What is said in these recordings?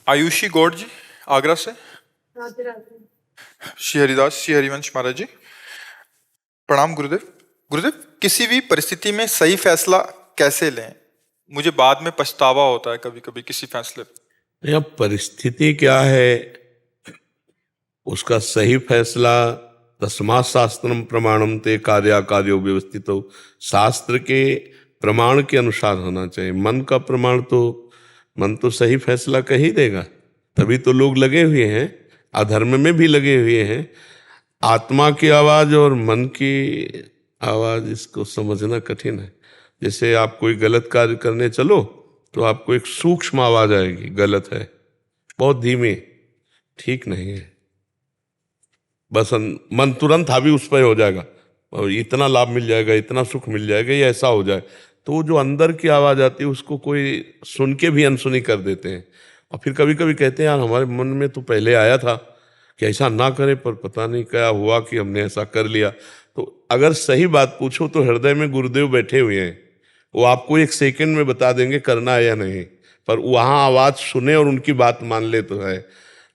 आयुषी गौड़ जी आगरा से। राधे राधे। श्री हरिदास श्री हरिवंश महाराज जी, प्रणाम गुरुदेव। गुरुदेव, किसी भी परिस्थिति में सही फैसला कैसे लें? मुझे बाद में पछतावा होता है कभी कभी किसी फैसले पे। यह परिस्थिति क्या है, उसका सही फैसला तस्मात् शास्त्रम प्रमाणम ते कार्याकार्यो व्यवस्थितो, शास्त्र के प्रमाण के अनुसार होना चाहिए। मन का प्रमाण तो मन तो सही फैसला कह ही देगा, तभी तो लोग लगे हुए हैं, अधर्म में भी लगे हुए हैं। आत्मा की आवाज और मन की आवाज, इसको समझना कठिन है। जैसे आप कोई गलत कार्य करने चलो तो आपको एक सूक्ष्म आवाज आएगी, गलत है, बहुत धीमी, ठीक नहीं है, बस मन तुरंत हावी उस पर हो जाएगा और इतना लाभ मिल जाएगा, इतना सुख मिल जाएगा, ये ऐसा हो जाए। तो जो अंदर की आवाज आती है उसको कोई सुन के भी अनसुनी कर देते हैं। और फिर कभी कभी कहते हैं यार हमारे मन में तो पहले आया था कि ऐसा ना करें, पर पता नहीं क्या हुआ कि हमने ऐसा कर लिया। तो अगर सही बात पूछो तो हृदय में गुरुदेव बैठे हुए हैं, वो आपको एक सेकंड में बता देंगे करना है या नहीं, पर वहाँ आवाज सुने और उनकी बात मान ले तो है।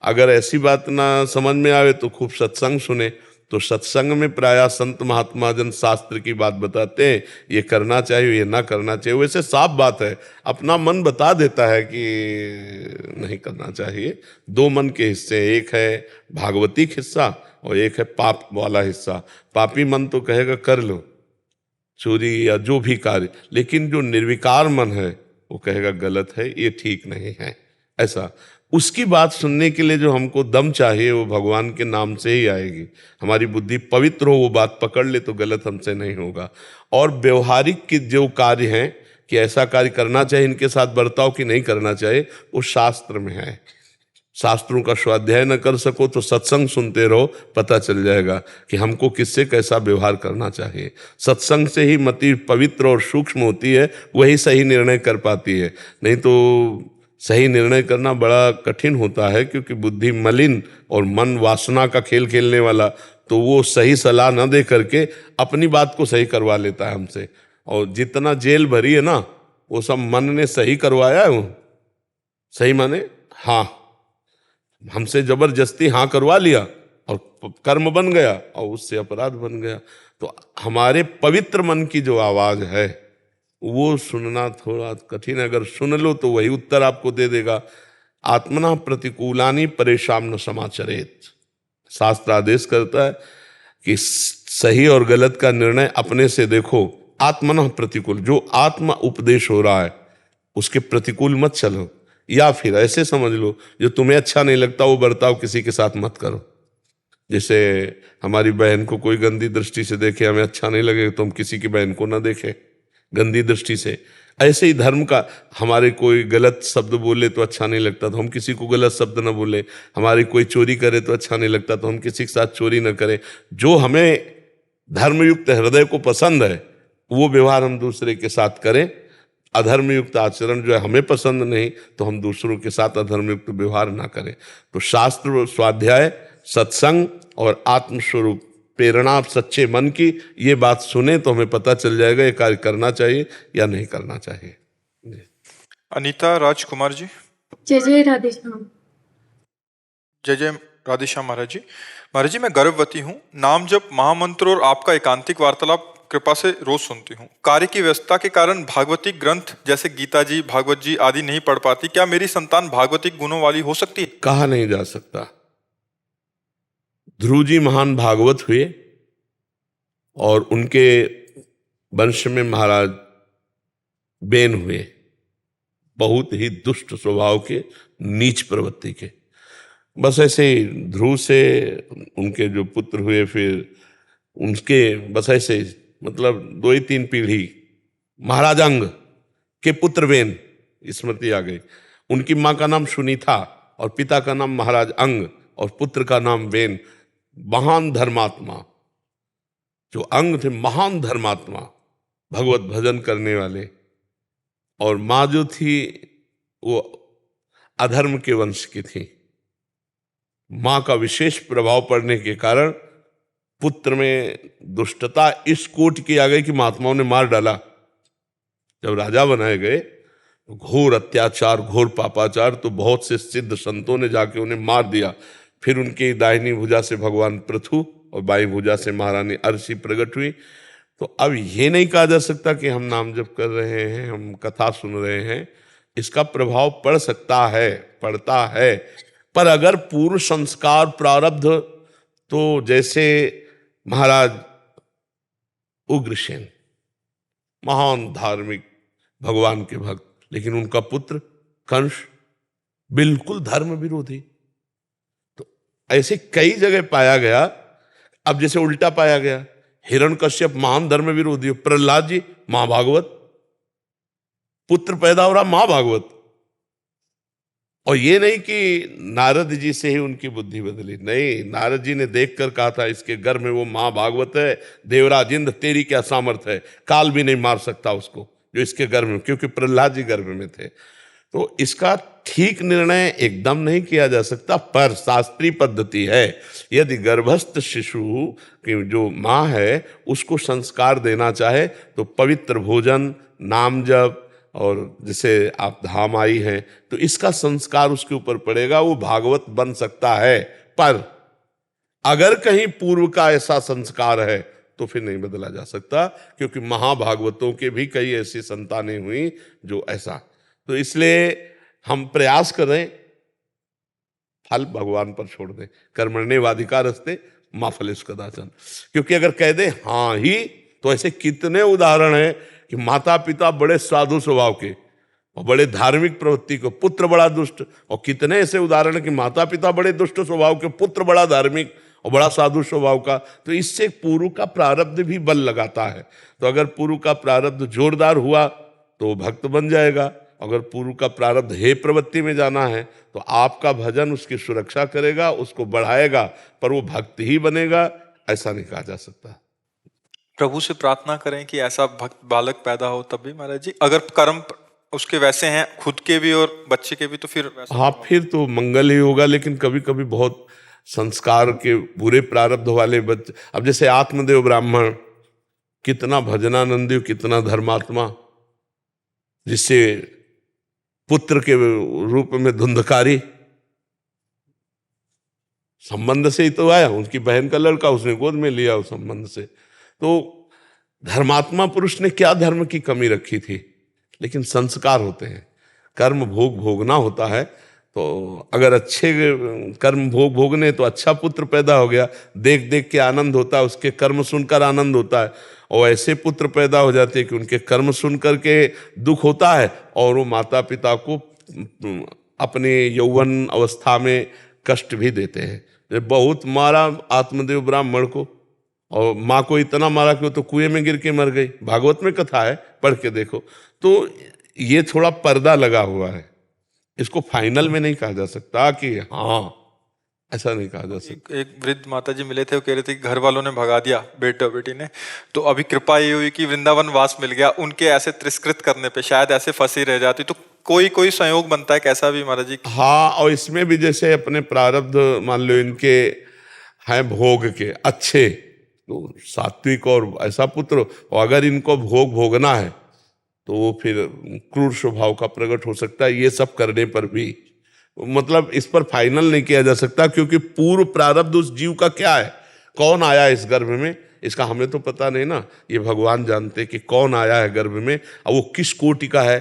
अगर ऐसी बात ना समझ में आवे तो खूब सत्संग सुने, तो सत्संग में प्रायः संत महात्मा जन शास्त्र की बात बताते हैं, ये करना चाहिए ये ना करना चाहिए। वैसे साफ बात है, अपना मन बता देता है कि नहीं करना चाहिए। दो मन के हिस्से, एक है भागवतिक हिस्सा और एक है पाप वाला हिस्सा। पापी मन तो कहेगा कर लो चोरी या जो भी कार्य, लेकिन जो निर्विकार मन है वो कहेगा गलत है, ये ठीक नहीं है। ऐसा उसकी बात सुनने के लिए जो हमको दम चाहिए वो भगवान के नाम से ही आएगी। हमारी बुद्धि पवित्र हो, वो बात पकड़ ले तो गलत हमसे नहीं होगा। और व्यवहारिक के जो कार्य हैं कि ऐसा कार्य करना चाहिए, इनके साथ बर्ताव कि नहीं करना चाहिए, वो शास्त्र में है। शास्त्रों का स्वाध्याय न कर सको तो सत्संग सुनते रहो, पता चल जाएगा कि हमको किससे कैसा व्यवहार करना चाहिए। सत्संग से ही मति पवित्र और सूक्ष्म होती है, वही सही निर्णय कर पाती है। नहीं तो सही निर्णय करना बड़ा कठिन होता है, क्योंकि बुद्धि मलिन और मन वासना का खेल खेलने वाला, तो वो सही सलाह न दे करके अपनी बात को सही करवा लेता है हमसे। और जितना जेल भरी है ना, वो सब मन ने सही करवाया है। वो सही माने हाँ, हमसे जबरदस्ती हाँ करवा लिया और कर्म बन गया और उससे अपराध बन गया। तो हमारे पवित्र मन की जो आवाज है वो सुनना थोड़ा कठिन है। अगर सुन लो तो वही उत्तर आपको दे देगा। आत्मना प्रतिकूलानि परेशान न समाचरेत, शास्त्र आदेश करता है कि सही और गलत का निर्णय अपने से देखो। आत्मना प्रतिकूल, जो आत्मा उपदेश हो रहा है उसके प्रतिकूल मत चलो, या फिर ऐसे समझ लो जो तुम्हें अच्छा नहीं लगता वो बर्ताव किसी के साथ मत करो। जैसे हमारी बहन को कोई गंदी दृष्टि से देखे, हमें अच्छा नहीं लगे तो हम किसी की बहन को ना देखें गंदी दृष्टि से। ऐसे ही धर्म का, हमारे कोई गलत शब्द बोले तो अच्छा नहीं लगता तो हम किसी को गलत शब्द ना बोले, हमारी कोई चोरी करे तो अच्छा नहीं लगता तो हम किसी के साथ चोरी ना करें। जो हमें धर्मयुक्त हृदय को पसंद है वो व्यवहार हम दूसरे के साथ करें। अधर्मयुक्त आचरण जो है हमें पसंद नहीं तो हम दूसरों के साथ अधर्मयुक्त व्यवहार ना करें। तो शास्त्र, स्वाध्याय, सत्संग और आत्मस्वरूप प्रेरणा सच्चे मन की, ये बात सुने तो हमें पता चल जाएगा ये कार्य करना चाहिए या नहीं करना चाहिए। अनीता राजकुमार जी। जय जय राधे श्याम। जय जय राधेश्याम महाराज जी। महाराज जी, मैं गर्भवती हूँ। नाम जप, महामंत्र और आपका एकांतिक वार्तालाप कृपा से रोज सुनती हूँ। कार्य की व्यस्तता के कारण भागवती ग्रंथ जैसे गीता जी, भागवत जी आदि नहीं पढ़ पाती। क्या मेरी संतान भागवतिक गुणों वाली हो सकती है? कहा नहीं जा सकता। ध्रुव जी महान भागवत हुए और उनके वंश में महाराज बेन हुए, बहुत ही दुष्ट स्वभाव के, नीच प्रवृत्ति के। बस ऐसे ही ध्रुव से उनके जो पुत्र हुए, फिर उनके बस ऐसे मतलब 2 ही 3 पीढ़ी महाराज अंग के पुत्र बेन, स्मृति आ गई। उनकी माँ का नाम सुनीता और पिता का नाम महाराज अंग और पुत्र का नाम बेन। महान धर्मात्मा जो अंग थे, महान धर्मात्मा, भगवत भजन करने वाले। और माँ जो थी वो अधर्म के वंश की थी। माँ का विशेष प्रभाव पड़ने के कारण पुत्र में दुष्टता इस कोट की आ गई कि महात्माओं ने मार डाला। जब राजा बनाए गए घोर अत्याचार, घोर पापाचार, तो बहुत से सिद्ध संतों ने जाके उन्हें मार दिया। फिर उनकी दाहिनी भुजा से भगवान पृथु और बाईं भुजा से महारानी अर्शी प्रकट हुई। तो अब ये नहीं कहा जा सकता कि हम नाम जप कर रहे हैं, हम कथा सुन रहे हैं, इसका प्रभाव पड़ सकता है, पड़ता है। पर अगर पूर्व संस्कार प्रारब्ध, तो जैसे महाराज उग्रसेन, महान धार्मिक भगवान के भक्त, लेकिन उनका पुत्र कंस बिल्कुल धर्म विरोधी। तो ऐसे कई जगह पाया गया। अब जैसे उल्टा पाया गया, हिरण्यकश्यप महान धर्म विरोधी, प्रहलाद जी महाभागवत, पुत्र पैदा हो रहा महाभागवत। और ये नहीं कि नारद जी से ही उनकी बुद्धि बदली, नहीं, नारद जी ने देखकर कहा था इसके गर्भ में वो महाभागवत है, देवराज इंद्र तेरी क्या सामर्थ्य है, काल भी नहीं मार सकता उसको जो इसके गर्भ में, क्योंकि प्रहलाद जी गर्भ में थे। तो इसका ठीक निर्णय एकदम नहीं किया जा सकता, पर शास्त्रीय पद्धति है, यदि गर्भस्थ शिशु की जो माँ है उसको संस्कार देना चाहे तो पवित्र भोजन, नाम जप, और जैसे आप धाम आई हैं तो इसका संस्कार उसके ऊपर पड़ेगा, वो भागवत बन सकता है। पर अगर कहीं पूर्व का ऐसा संस्कार है तो फिर नहीं बदला जा सकता, क्योंकि महाभागवतों के भी कई ऐसी संतानें हुई जो ऐसा। तो इसलिए हम प्रयास करें, फल भगवान पर छोड़ दें, कर्मण्येवाधिकारस्ते मा फलेषु कदाचन। क्योंकि अगर कह दे हाँ ही, तो ऐसे कितने उदाहरण हैं कि माता पिता बड़े साधु स्वभाव के और बड़े धार्मिक प्रवृत्ति को, पुत्र बड़ा दुष्ट, और कितने ऐसे उदाहरण हैं कि माता पिता बड़े दुष्ट स्वभाव के, पुत्र बड़ा धार्मिक और बड़ा साधु स्वभाव का। तो इससे पूर्व का प्रारब्ध भी बल लगाता है। तो अगर पूर्व का प्रारब्ध जोरदार हुआ तो भक्त बन जाएगा, अगर पूर्व का प्रारब्ध हे प्रवृत्ति में जाना है तो आपका भजन उसकी सुरक्षा करेगा, उसको बढ़ाएगा, पर वो भक्त ही बनेगा ऐसा नहीं कहा जा सकता। प्रभु से प्रार्थना करें कि ऐसा भक्त बालक पैदा हो तब भी महाराज जी, अगर कर्म उसके वैसे हैं खुद के भी और बच्चे के भी, तो फिर हाँ, फिर तो मंगल ही होगा। लेकिन कभी कभी बहुत संस्कार के बुरे प्रारब्ध वाले बच्चे, अब जैसे आत्मदेव ब्राह्मण, कितना भजनानंदी, कितना धर्मात्मा, जिससे पुत्र के रूप में धुंधकारी, संबंध से ही तो आया, उनकी बहन का लड़का उसने गोद में लिया उस संबंध से। तो धर्मात्मा पुरुष ने क्या धर्म की कमी रखी थी, लेकिन संस्कार होते हैं, कर्म भोग भोगना होता है। तो अगर अच्छे कर्म भोग भोगने तो अच्छा पुत्र पैदा हो गया, देख देख के आनंद होता है, उसके कर्म सुनकर आनंद होता है। और ऐसे पुत्र पैदा हो जाते हैं कि उनके कर्म सुन करके दुख होता है, और वो माता पिता को अपने यौवन अवस्था में कष्ट भी देते हैं। बहुत मारा आत्मदेव ब्राह्मण को, और माँ को इतना मारा कि वो तो कुएं में गिर के मर गई। भागवत में कथा है, पढ़ के देखो। तो ये थोड़ा पर्दा लगा हुआ है, इसको फाइनल में नहीं कहा जा सकता कि हाँ, ऐसा नहीं कहा जा सकता। एक वृद्ध माता जी मिले थे, वो कह रहे थे कि घर वालों ने भगा दिया बेटा बेटी ने, तो अभी कृपा ये हुई कि वृंदावन वास मिल गया। उनके ऐसे तिरस्कृत करने पे शायद ऐसे फंसी रह जाती, तो कोई कोई संयोग बनता है कैसा भी महाराज जी। हाँ, और इसमें भी जैसे अपने प्रारब्ध मान लो इनके हैं भोग के अच्छे, तो सात्विक और ऐसा पुत्र, और अगर इनको भोग भोगना है तो वो फिर क्रूर स्वभाव का प्रकट हो सकता है। ये सब करने पर भी मतलब इस पर फाइनल नहीं किया जा सकता, क्योंकि पूर्व प्रारब्ध उस जीव का क्या है, कौन आया इस गर्भ में, इसका हमें तो पता नहीं ना। ये भगवान जानते कि कौन आया है गर्भ में, और वो किस कोटि का है,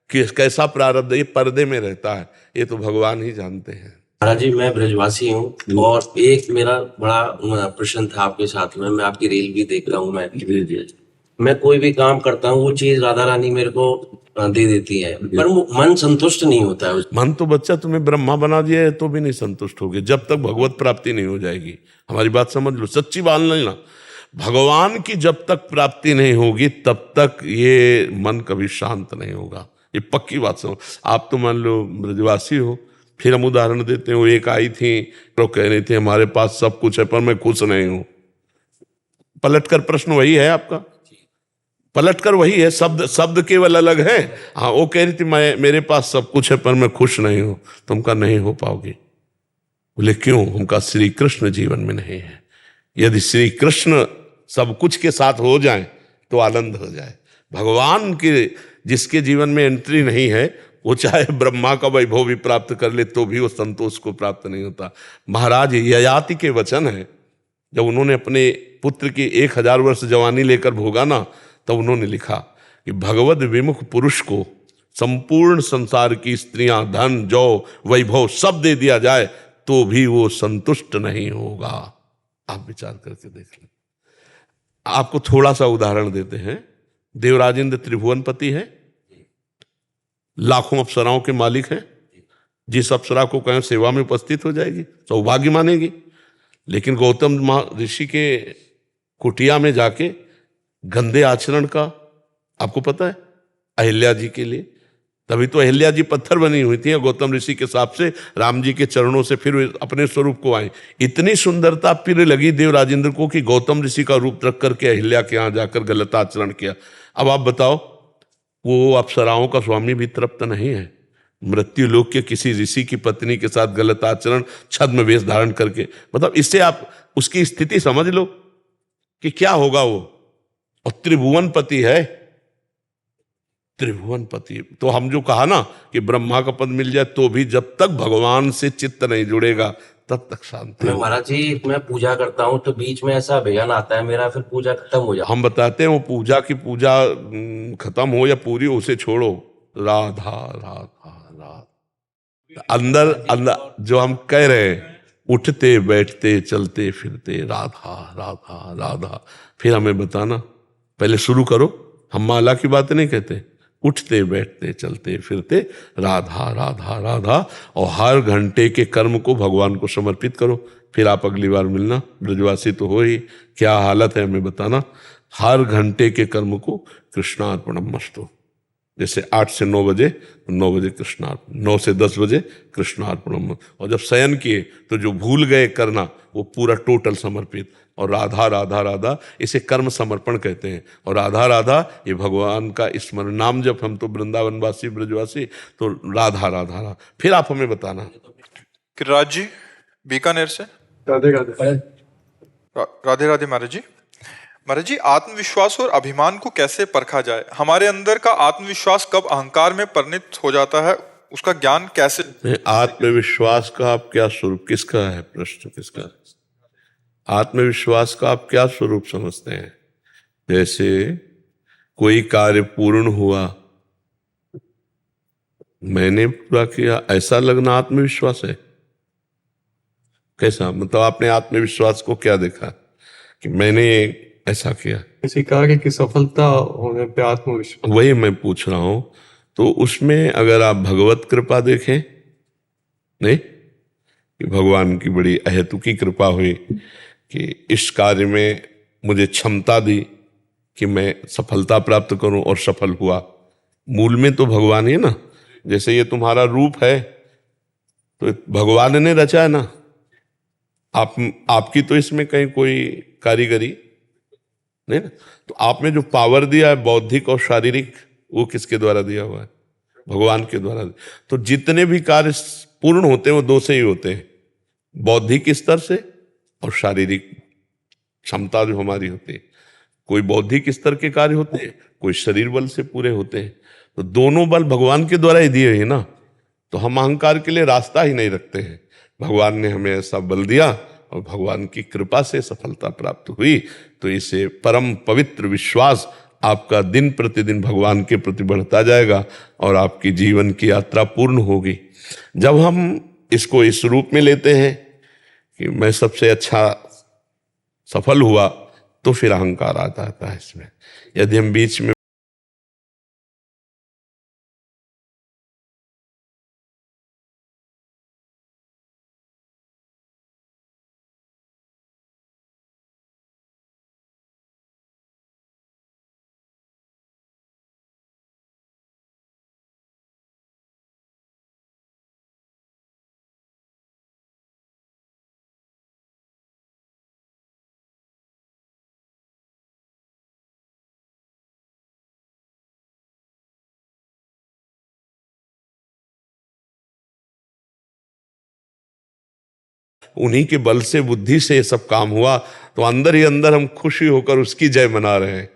किस कैसा प्रारब्ध, ये पर्दे में रहता है, ये तो भगवान ही जानते हैं। महाराज जी, मैं ब्रजवासी हूँ, और एक मेरा बड़ा प्रश्न था आपके साथ में। मैं आपकी रील भी देख रहा हूँ। मैं कोई भी काम करता हूँ, वो चीज राधा रानी मेरे को दे देती है, पर वो मन संतुष्ट नहीं होता है। मन तो बच्चा तुम्हें ब्रह्मा बना दिया है तो भी नहीं संतुष्ट होगे, जब तक भगवत प्राप्ति नहीं हो जाएगी। हमारी बात समझ लो, सच्ची बात लेना, भगवान की जब तक प्राप्ति नहीं होगी तब तक ये मन कभी शांत नहीं होगा, ये पक्की बात समझ। आप तो मान लो ब्रजवासी हो, फिर हम उदाहरण देते हैं, वो एक आई थी तो कह रही थी हमारे पास सब कुछ है पर मैं खुश नहीं हूं। पलटकर प्रश्न वही है आपका, पलटकर वही है, शब्द केवल अलग है। हाँ, वो कह रही थी मेरे पास सब कुछ है पर मैं खुश नहीं हूं। तुम का नहीं हो पाओगी। बोले क्यों? उनका श्री कृष्ण जीवन में नहीं है। यदि श्री कृष्ण सब कुछ के साथ हो जाए तो आनंद हो जाए। भगवान के जिसके जीवन में एंट्री नहीं है वो चाहे ब्रह्मा का वैभव भी प्राप्त कर ले तो भी वो संतोष को प्राप्त नहीं होता। महाराज ययाति के वचन है, जब उन्होंने अपने पुत्र की 1000 वर्ष जवानी लेकर भोगा ना, तब उन्होंने लिखा कि भगवद विमुख पुरुष को संपूर्ण संसार की स्त्रियां, धन, जौ, वैभव सब दे दिया जाए तो भी वो संतुष्ट नहीं होगा। आप विचार करके देख लें। आपको थोड़ा सा उदाहरण देते हैं। देवराजेंद्र त्रिभुवनपति है, लाखों अप्सराओं के मालिक हैं। जिस अप्सरा को कहें सेवा में उपस्थित हो जाएगी, सौभाग्य मानेगी। लेकिन गौतम ऋषि के कुटिया में जाके गंदे आचरण का आपको पता है, अहिल्या जी के लिए, तभी तो अहिल्या जी पत्थर बनी हुई थी। गौतम ऋषि के साप से राम जी के चरणों से फिर वे अपने स्वरूप को आए। इतनी सुंदरता फिर लगी देवराजेंद्र को कि गौतम ऋषि का रूप रख करके अहिल्या के यहाँ जाकर गलत आचरण किया। अब आप बताओ, वो अप्सराओं का स्वामी भी तृप्त नहीं है। मृत्यु लोक के किसी ऋषि की पत्नी के साथ गलत आचरण, छद्म वेश धारण करके, मतलब इससे आप उसकी स्थिति समझ लो कि क्या होगा वो। और त्रिभुवनपति है, त्रिभुवनपति। तो हम जो कहा ना कि ब्रह्मा का पद मिल जाए तो भी जब तक भगवान से चित्त नहीं जुड़ेगा तब तक शांति मैं होगी। महाराज जी, मैं पूजा करता हूँ तो बीच में ऐसा विघ्न आता है मेरा, फिर पूजा खत्म हो जाती हम बताते हैं वो पूजा की पूजा खत्म हो या पूरी हो, उसे छोड़ो। राधा राधा राधा अंदर अंदर जो हम कह रहे हैं, उठते बैठते चलते फिरते राधा राधा राधा। फिर हमें बताना, पहले शुरू करो। हम माला की बात नहीं कहते, उठते बैठते चलते फिरते राधा राधा राधा। और हर घंटे के कर्म को भगवान को समर्पित करो। फिर आप अगली बार मिलना, ब्रजवासी तो हो ही, क्या हालत है हमें बताना। हर घंटे के कर्म को कृष्णार्पणमस्तु। जैसे 8 से 9 बजे, 9 बजे कृष्णार्पण, 9 से 10 बजे कृष्णार्पणम। और जब शयन किए तो जो भूल गए करना वो पूरा टोटल समर्पित। और राधा राधा राधा, इसे कर्म समर्पण कहते हैं। और राधा राधा ये भगवान का स्मरण नाम। जब हम तो वृंदावनवासी ब्रजवासी, तो राधा राधा राधा। फिर आप हमें बताना। किराज जी बीकानेर से। राधे राधे। राधे राधे महाराज जी। महाराज जी, आत्मविश्वास और अभिमान को कैसे परखा जाए? हमारे अंदर का आत्मविश्वास कब अहंकार में परिणत हो जाता है, उसका ज्ञान कैसे? आत्मविश्वास का आप क्या स्वरूप, किसका है प्रश्न, किसका है? आत्मविश्वास का आप क्या स्वरूप समझते हैं? जैसे कोई कार्य पूर्ण हुआ, मैंने पूरा किया, ऐसा लगना आत्मविश्वास है? कैसा मतलब आपने आत्मविश्वास को क्या देखा कि मैंने ऐसा किया? किसी कार्य की सफलता होने पे आत्मविश्वास। वही मैं पूछ रहा हूं। तो उसमें अगर आप भगवत कृपा देखें, नहीं कि भगवान की बड़ी अहेतुकी कृपा हुई कि इस कार्य में मुझे क्षमता दी कि मैं सफलता प्राप्त करूं और सफल हुआ। मूल में तो भगवान ही है ना। जैसे ये तुम्हारा रूप है तो भगवान ने रचा है ना। आपकी तो इसमें कहीं कोई कारीगरी नहीं ना। तो आप में जो पावर दिया है बौद्धिक और शारीरिक, वो किसके द्वारा दिया हुआ है? भगवान के द्वारा। तो जितने भी कार्य पूर्ण होते हैं वो दो से ही होते हैं, बौद्धिक स्तर से और शारीरिक क्षमता जो हमारी होती है। कोई बौद्धिक स्तर के कार्य होते हैं, कोई शरीर बल से पूरे होते हैं। तो दोनों बल भगवान के द्वारा ही दिए हैं ना। तो हम अहंकार के लिए रास्ता ही नहीं रखते हैं। भगवान ने हमें ऐसा बल दिया और भगवान की कृपा से सफलता प्राप्त हुई। तो इसे परम पवित्र विश्वास आपका दिन प्रतिदिन भगवान के प्रति बढ़ता जाएगा और आपकी जीवन की यात्रा पूर्ण होगी। जब हम इसको इस रूप में लेते हैं कि मैं सबसे अच्छा सफल हुआ, तो फिर अहंकार आ जाता है इसमें। यदि हम बीच में उन्हीं के बल से बुद्धि से ये सब काम हुआ, तो अंदर ही अंदर हम खुशी होकर उसकी जय मना रहे हैं।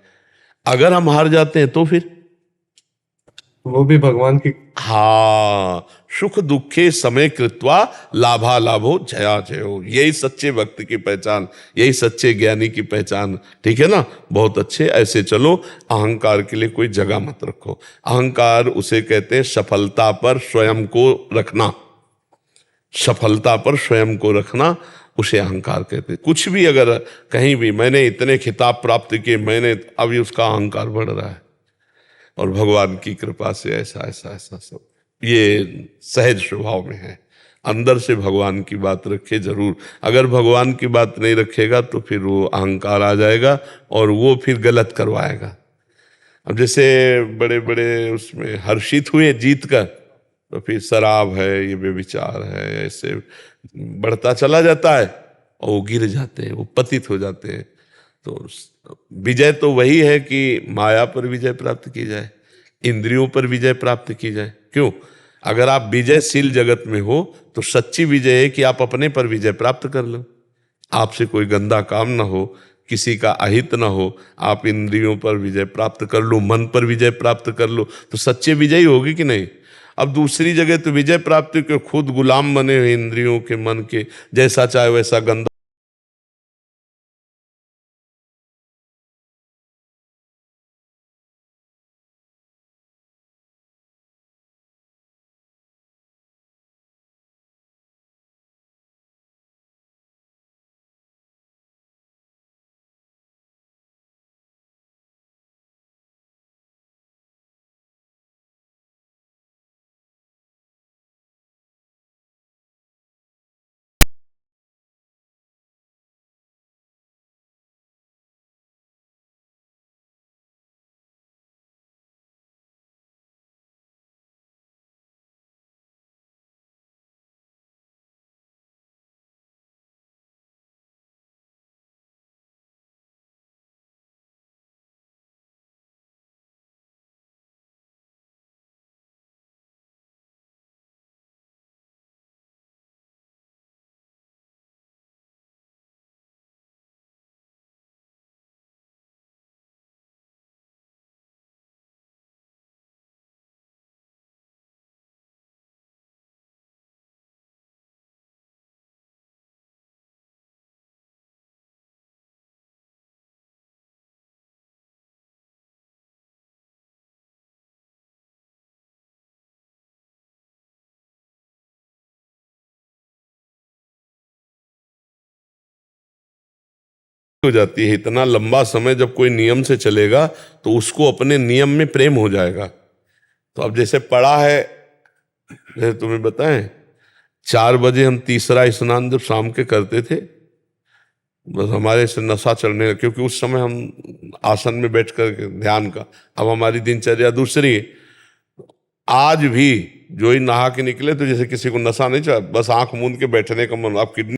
अगर हम हार जाते हैं तो फिर वो भी भगवान की। हाँ, सुख दुखे समय कृत्वा लाभा लाभो जया जयो, यही सच्चे भक्त की पहचान, यही सच्चे ज्ञानी की पहचान। ठीक है ना? बहुत अच्छे, ऐसे चलो। अहंकार के लिए कोई जगह मत रखो। अहंकार उसे कहते हैं सफलता पर स्वयं को रखना। सफलता पर स्वयं को रखना उसे अहंकार कहते हैं। कुछ भी अगर कहीं भी मैंने इतने खिताब प्राप्त किए, मैंने, अभी उसका अहंकार बढ़ रहा है। और भगवान की कृपा से ऐसा ऐसा ऐसा सब ये सहज स्वभाव में है। अंदर से भगवान की बात रखे जरूर। अगर भगवान की बात नहीं रखेगा तो फिर वो अहंकार आ जाएगा और वो फिर गलत करवाएगा। अब जैसे बड़े बड़े उसमें हर्षित हुए जीत कर, तो फिर शराब है, ये व्यभिचार है, ऐसे बढ़ता चला जाता है और वो गिर जाते हैं, वो पतित हो जाते हैं। तो विजय तो वही है कि माया पर विजय प्राप्त की जाए, इंद्रियों पर विजय प्राप्त की जाए। क्यों? अगर आप विजयशील जगत में हो तो सच्ची विजय है कि आप अपने पर विजय प्राप्त कर लो, आपसे कोई गंदा काम ना हो, किसी का अहित ना हो, आप इंद्रियों पर विजय प्राप्त कर लो, मन पर विजय प्राप्त कर लो, तो सच्चे विजयी होगी कि नहीं? अब दूसरी जगह तो विजय प्राप्ति के खुद गुलाम बने हुए इंद्रियों के, मन के, जैसा चाहे वैसा गंदा हो जाती है। इतना लंबा समय जब कोई नियम से चलेगा तो उसको अपने नियम में प्रेम हो जाएगा। तो अब जैसे पढ़ा है, जैसे तुम्हें बताएं, 4 बजे हम तीसरा स्नान जब शाम के करते थे, बस हमारे से नशा चढ़ने लगा, क्योंकि उस समय हम आसन में बैठ कर ध्यान का, अब हमारी दिनचर्या दूसरी है। आज भी जो ही नहा के निकले तो जैसे किसी को नशा नहीं चढ़ा, बस आंख मूंद के बैठने का मन। आप किडनी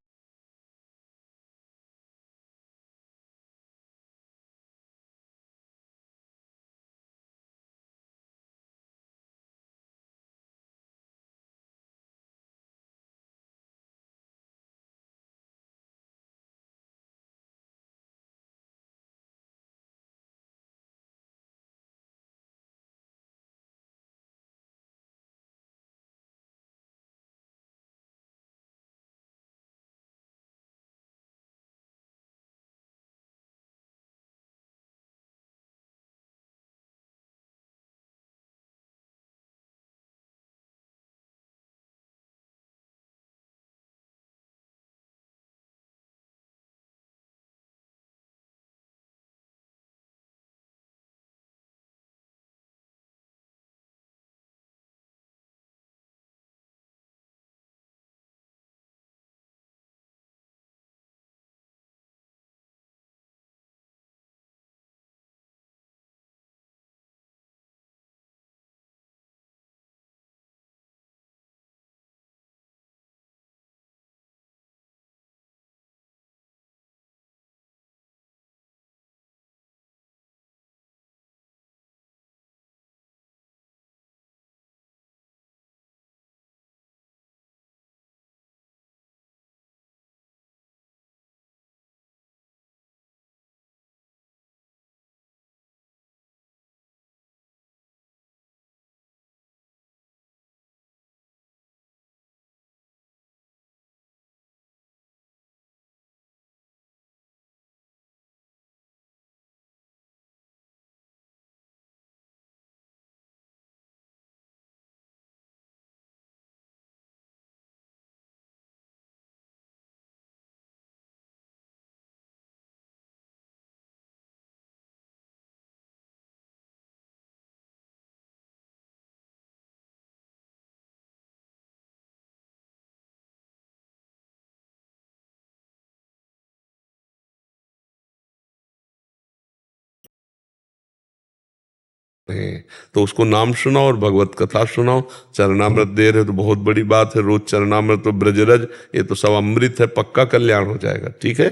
नहीं, तो उसको नाम सुनाओ और भगवत कथा सुनाओ। चरणामृत दे रहे तो बहुत बड़ी बात है, रोज चरणामृत तो ब्रजरज, ये तो सब अमृत है, पक्का कल्याण हो जाएगा। ठीक है।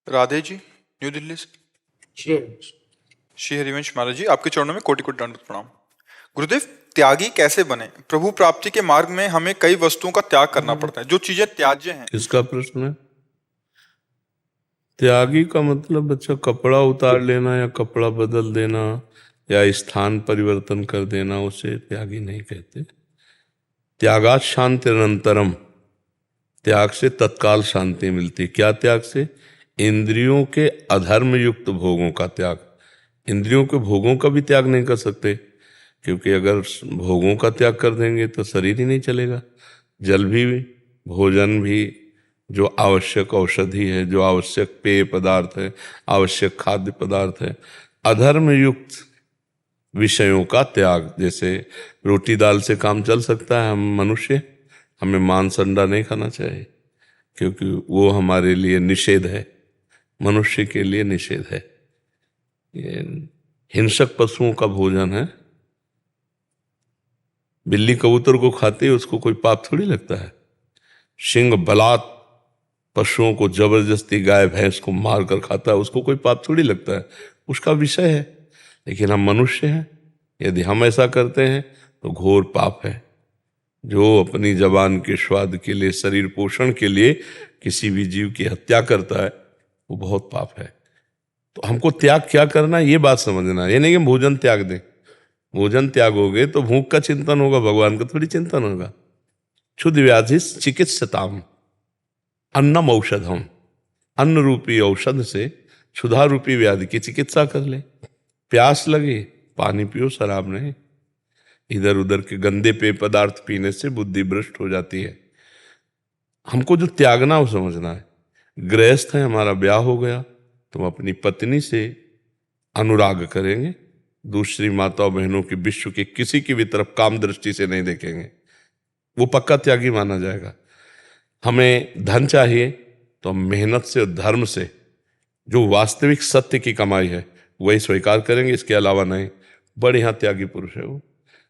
राधे जी, न्यू दिल्ली से। श्री हरिवंश महाराज जी, आपके चरणों में कोटि कोटि दंडवत प्रणाम। गुरुदेव, त्यागी कैसे बने? प्रभु प्राप्ति के मार्ग में हमें कई वस्तुओं का त्याग करना पड़ता है, जो चीजें त्याज्य हैं। किसका प्रश्न है? त्यागी का मतलब बच्चा कपड़ा उतार लेना या कपड़ा बदल देना या स्थान परिवर्तन कर देना, उसे त्यागी नहीं कहते। त्यागात शांति निरंतरम, त्याग से तत्काल शांति मिलती। क्या त्याग से? इंद्रियों के अधर्म युक्त भोगों का त्याग। इंद्रियों के भोगों का भी त्याग नहीं कर सकते, क्योंकि अगर भोगों का त्याग कर देंगे तो शरीर ही नहीं चलेगा। जल भी, भोजन भी, जो आवश्यक औषधि है, जो आवश्यक पेय पदार्थ है, आवश्यक खाद्य पदार्थ है, अधर्म युक्त विषयों का त्याग। जैसे रोटी दाल से काम चल सकता है, हम मनुष्य, हमें मांस अंडा नहीं खाना चाहिए, क्योंकि वो हमारे लिए निषेध है, मनुष्य के लिए निषेध है। ये हिंसक पशुओं का भोजन है। बिल्ली कबूतर को खाती है, उसको कोई पाप थोड़ी लगता है। सिंह बलात् पशुओं को जबरदस्ती गाय भैंस को मार कर खाता है, उसको कोई पाप थोड़ी लगता है, उसका विषय है। लेकिन हम मनुष्य हैं, यदि हम ऐसा करते हैं तो घोर पाप है। जो अपनी जबान के स्वाद के लिए, शरीर पोषण के लिए किसी भी जीव की हत्या करता है, वो बहुत पाप है। तो हमको त्याग क्या करना है, ये बात समझना है। ये नहीं कि भोजन त्याग दें। भोजन त्यागोगे तो भूख का चिंतन होगा, भगवान का थोड़ी चिंतन होगा। क्षुद्र व्याधि चिकित्सताम अन्नम औषधम, अन्न रूपी औषध से क्षुधा रूपी व्याधि की चिकित्सा कर ले। प्यास लगे, पानी पियो, शराब नहीं। इधर उधर के गंदे पेय पदार्थ पीने से बुद्धि भ्रष्ट हो जाती है। हमको जो त्यागना वो समझना है। गृहस्थ है, हमारा ब्याह हो गया तो हम अपनी पत्नी से अनुराग करेंगे, दूसरी माताओं बहनों की, विश्व के किसी की भी तरफ काम दृष्टि से नहीं देखेंगे, वो पक्का त्यागी माना जाएगा। हमें धन चाहिए तो हम मेहनत से और धर्म से जो वास्तविक सत्य की कमाई है वही स्वीकार करेंगे, इसके अलावा नहीं। बढ़िया त्यागी पुरुष है वो।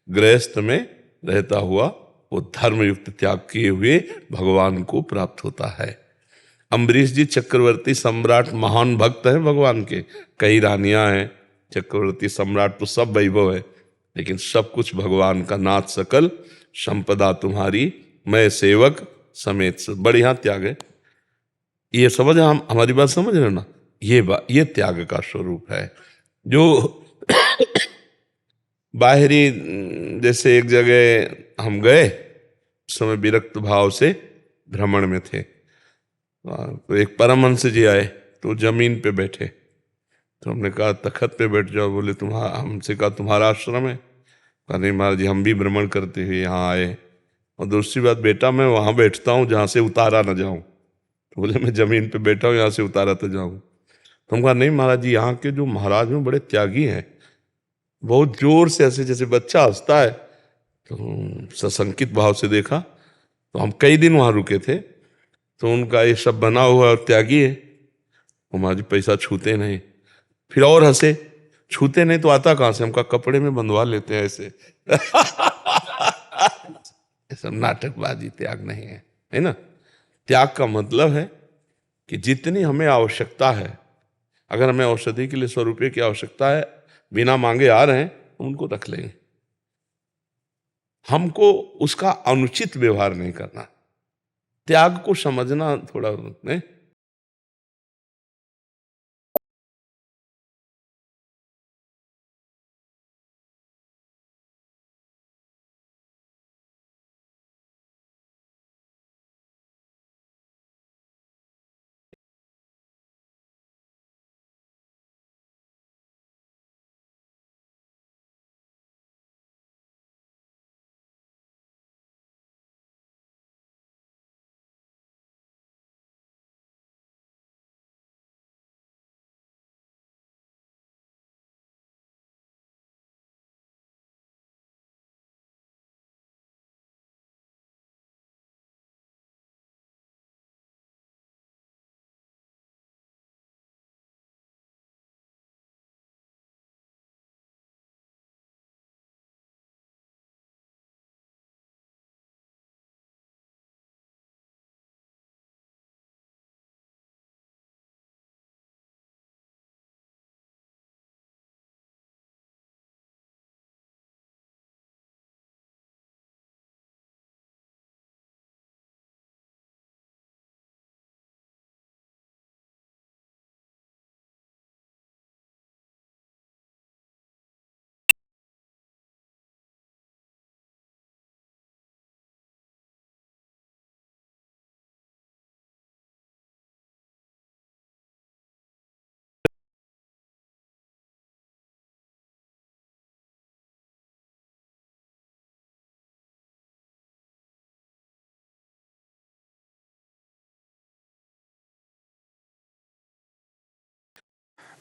गृहस्थ में रहता हुआ वो धर्मयुक्त त्याग किए हुए भगवान को प्राप्त होता है। अम्बरीश जी चक्रवर्ती सम्राट, महान भक्त है भगवान के। कई रानियां हैं, चक्रवर्ती सम्राट तो सब वैभव है, लेकिन सब कुछ भगवान का। नाथ सकल संपदा तुम्हारी, मैं सेवक समेत सब। बढ़िया त्याग है ये। समझ, हम हमारी बात समझ रहे हो ना? ये त्याग का स्वरूप है। जो बाहरी, जैसे एक जगह हम गए, उस समय विरक्त भाव से भ्रमण में थे, तो एक परमहंस जी आए, तो जमीन पे बैठे, तो हमने कहा तखत पे बैठ जाओ। बोले तुम्हारा, हमसे कहा तुम्हारा आश्रम है? कहा नहीं महाराज जी, हम भी भ्रमण करते हुए यहाँ आए, और दूसरी बात बेटा मैं वहाँ बैठता हूँ जहाँ से उतारा ना जाऊँ। तो बोले मैं जमीन पे बैठा हूँ, यहाँ से उतारा तो जाऊँ। तो हम कहा नहीं महाराज जी, यहाँ के जो महाराज हैं बड़े त्यागी हैं। बहुत जोर से ऐसे जैसे बच्चा हंसता है, तो सशंकित भाव से देखा। तो हम कई दिन वहाँ रुके थे, तो उनका ये सब बना हुआ और त्यागी है। महाराज जी पैसा छूते नहीं। फिर और हंसे, छूते नहीं तो आता कहाँ से? हमका कपड़े में बंधवा लेते हैं ऐसे। ये सब नाटकबाजी, त्याग नहीं है ना? त्याग का मतलब है कि जितनी हमें आवश्यकता है, अगर हमें औषधि के लिए 100 रुपये की आवश्यकता है, बिना मांगे आ रहे हैं, उनको रख लेंगे। हमको उसका अनुचित व्यवहार नहीं करना। त्याग को समझना थोड़ा नहीं।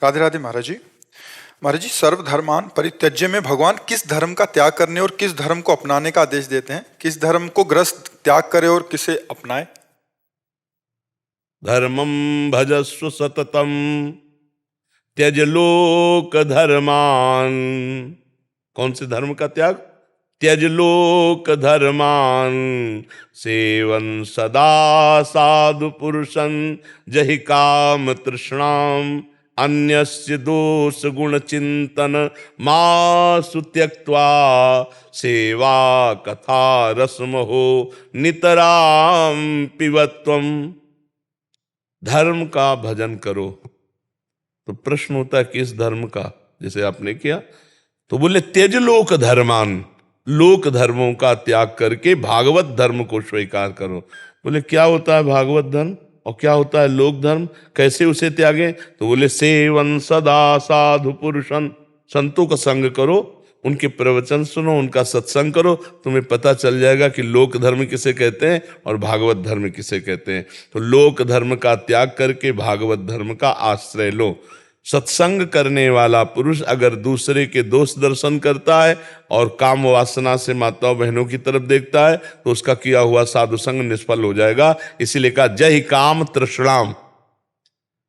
राधे राधे महाराज जी। महाराज जी, सर्वधर्मान परित्यज्य में भगवान किस धर्म का त्याग करने और किस धर्म को अपनाने का आदेश देते हैं? किस धर्म को ग्रस्त त्याग करे और किसे अपनाए? धर्मम भजस्व सततम त्यज लोक धर्मान। कौन से धर्म का त्याग? त्यज लोक धर्मान सेवन सदा साधु पुरुषं जहि काम तृष्णाम अन्यस्य दोष गुण चिंतन मासु त्यक्त्वा सेवा कथा रसमहो नितराम पिबत्वम। धर्म का भजन करो। तो प्रश्न होता है किस धर्म का? जैसे आपने किया तो बोले त्यज लोक धर्मान, लोक धर्मों का त्याग करके भागवत धर्म को स्वीकार करो। बोले क्या होता है भागवत धर्म और क्या होता है लोक धर्म, कैसे उसे त्यागे? तो बोले सेवन सदा साधु पुरुषन, संतों का संग करो, उनके प्रवचन सुनो, उनका सत्संग करो, तुम्हें पता चल जाएगा कि लोक धर्म किसे कहते हैं और भागवत धर्म किसे कहते हैं। तो लोक धर्म का त्याग करके भागवत धर्म का आश्रय लो। सत्संग करने वाला पुरुष अगर दूसरे के दोष दर्शन करता है और काम वासना से माताओं बहनों की तरफ देखता है तो उसका किया हुआ साधु संग निष्फल हो जाएगा। इसीलिए कहा जय काम तृष्णाम,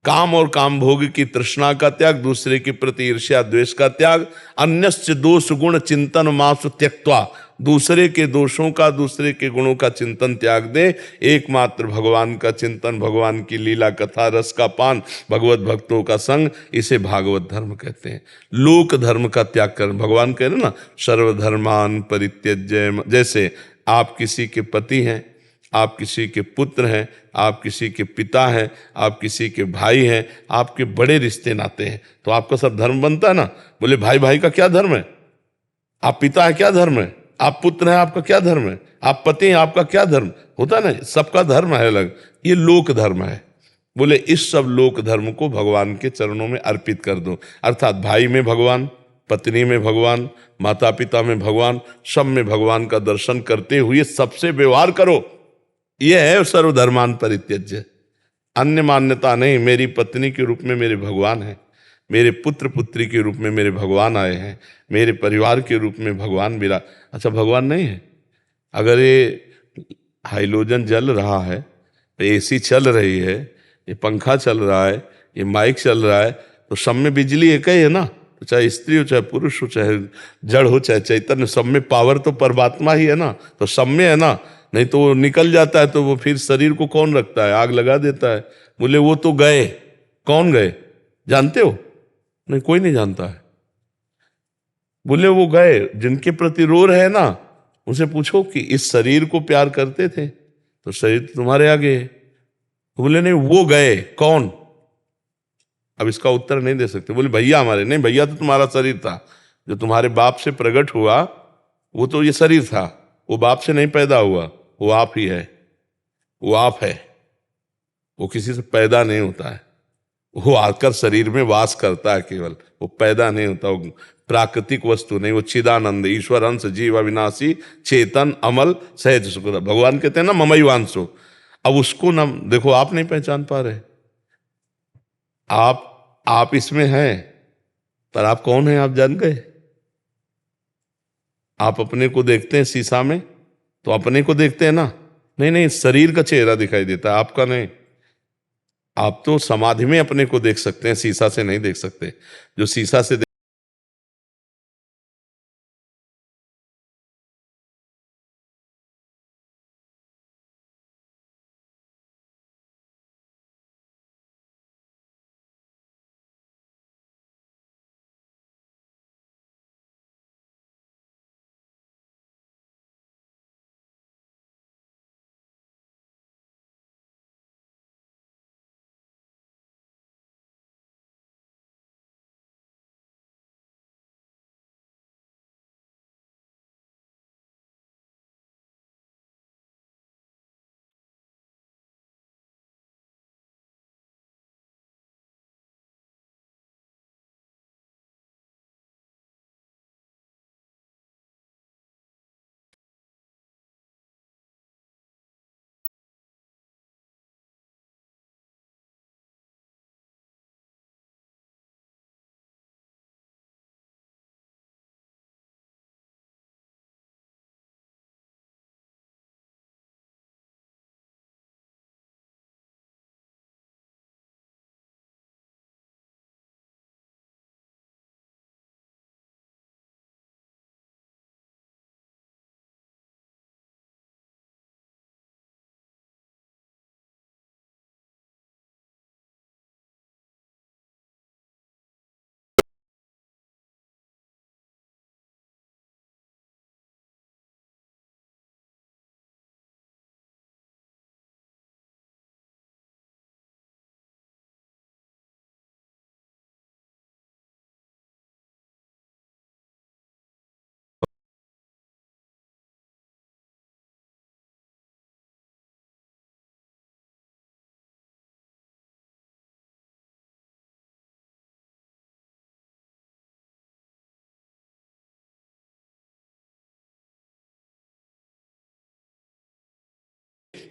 काम और काम भोग की तृष्णा का त्याग, दूसरे के प्रति ईर्ष्या द्वेष का त्याग, अन्यस्य दोष गुण चिंतन मासु त्यक्त्वा, दूसरे के दोषों का दूसरे के गुणों का चिंतन त्याग दे, एकमात्र भगवान का चिंतन, भगवान की लीला कथा रस का पान, भगवत भक्तों का संग, इसे भागवत धर्म कहते हैं। लोक धर्म का त्याग कर, भगवान कह रहे ना सर्वधर्मान परित्यज्य। जैसे आप किसी के पति हैं, आप किसी के पुत्र हैं, आप किसी के पिता हैं, आप किसी के भाई हैं, आपके बड़े रिश्ते नाते हैं, तो आपका सब धर्म बनता है ना। बोले भाई भाई का क्या धर्म है? आप पिता है क्या धर्म है? आप पुत्र हैं आपका क्या धर्म है? आप पति हैं आपका क्या धर्म होता है ना, सबका धर्म है अलग। ये लोक धर्म है। बोले इस सब लोक धर्म को भगवान के चरणों में अर्पित कर दो। अर्थात भाई में भगवान, पत्नी में भगवान, माता पिता में भगवान, सब में भगवान का दर्शन करते हुए सबसे व्यवहार करो। यह है सर्वधर्मान परित्यज्य। अन्य मान्यता नहीं। मेरी पत्नी के रूप में मेरे भगवान हैं, मेरे पुत्र पुत्री के रूप में मेरे भगवान आए हैं, मेरे परिवार के रूप में भगवान मेरा। अच्छा भगवान नहीं है? अगर ये हाइलोजन जल रहा है, तो एसी चल रही है, ये पंखा चल रहा है, ये माइक चल रहा है, तो सब में बिजली एक ही है ना। तो चाहे स्त्री हो, चाहे पुरुष हो, चाहे जड़ हो, चाहे चैतन्य, सब में पावर तो परमात्मा ही है ना। तो सब में है ना। नहीं तो वो निकल जाता है तो वो फिर शरीर को कौन रखता है? आग लगा देता है। बोले वो तो गए। कौन गए जानते हो? नहीं, कोई नहीं जानता है। बोले वो गए जिनके प्रति रो रहे हैं ना, उनसे पूछो कि इस शरीर को प्यार करते थे तो शरीर तो तुम्हारे आगे है। तो बोले नहीं, वो गए। कौन? अब इसका उत्तर नहीं दे सकते। बोले भैया हमारे। नहीं, भैया तो तुम्हारा शरीर था, जो तुम्हारे बाप से प्रकट हुआ वो तो ये शरीर था, वो बाप से नहीं पैदा हुआ, वो आप ही है। वो आप है, वो किसी से पैदा नहीं होता है, वो आकर शरीर में वास करता है केवल, वो पैदा नहीं होता। वो प्राकृतिक वस्तु नहीं, वो चिदानंद ईश्वर अंश जीव अविनाशी चेतन अमल सहज सुख। भगवान कहते हैं ना ममई वांसो। अब उसको ना देखो, आप नहीं पहचान पा रहे। आप इसमें हैं, पर आप कौन हैं आप जान गए? आप अपने को देखते हैं शीशा में तो अपने को देखते हैं ना। नहीं नहीं, शरीर का चेहरा दिखाई देता है, आपका नहीं। आप तो समाधि में अपने को देख सकते हैं, शीशा से नहीं देख सकते। जो शीशा से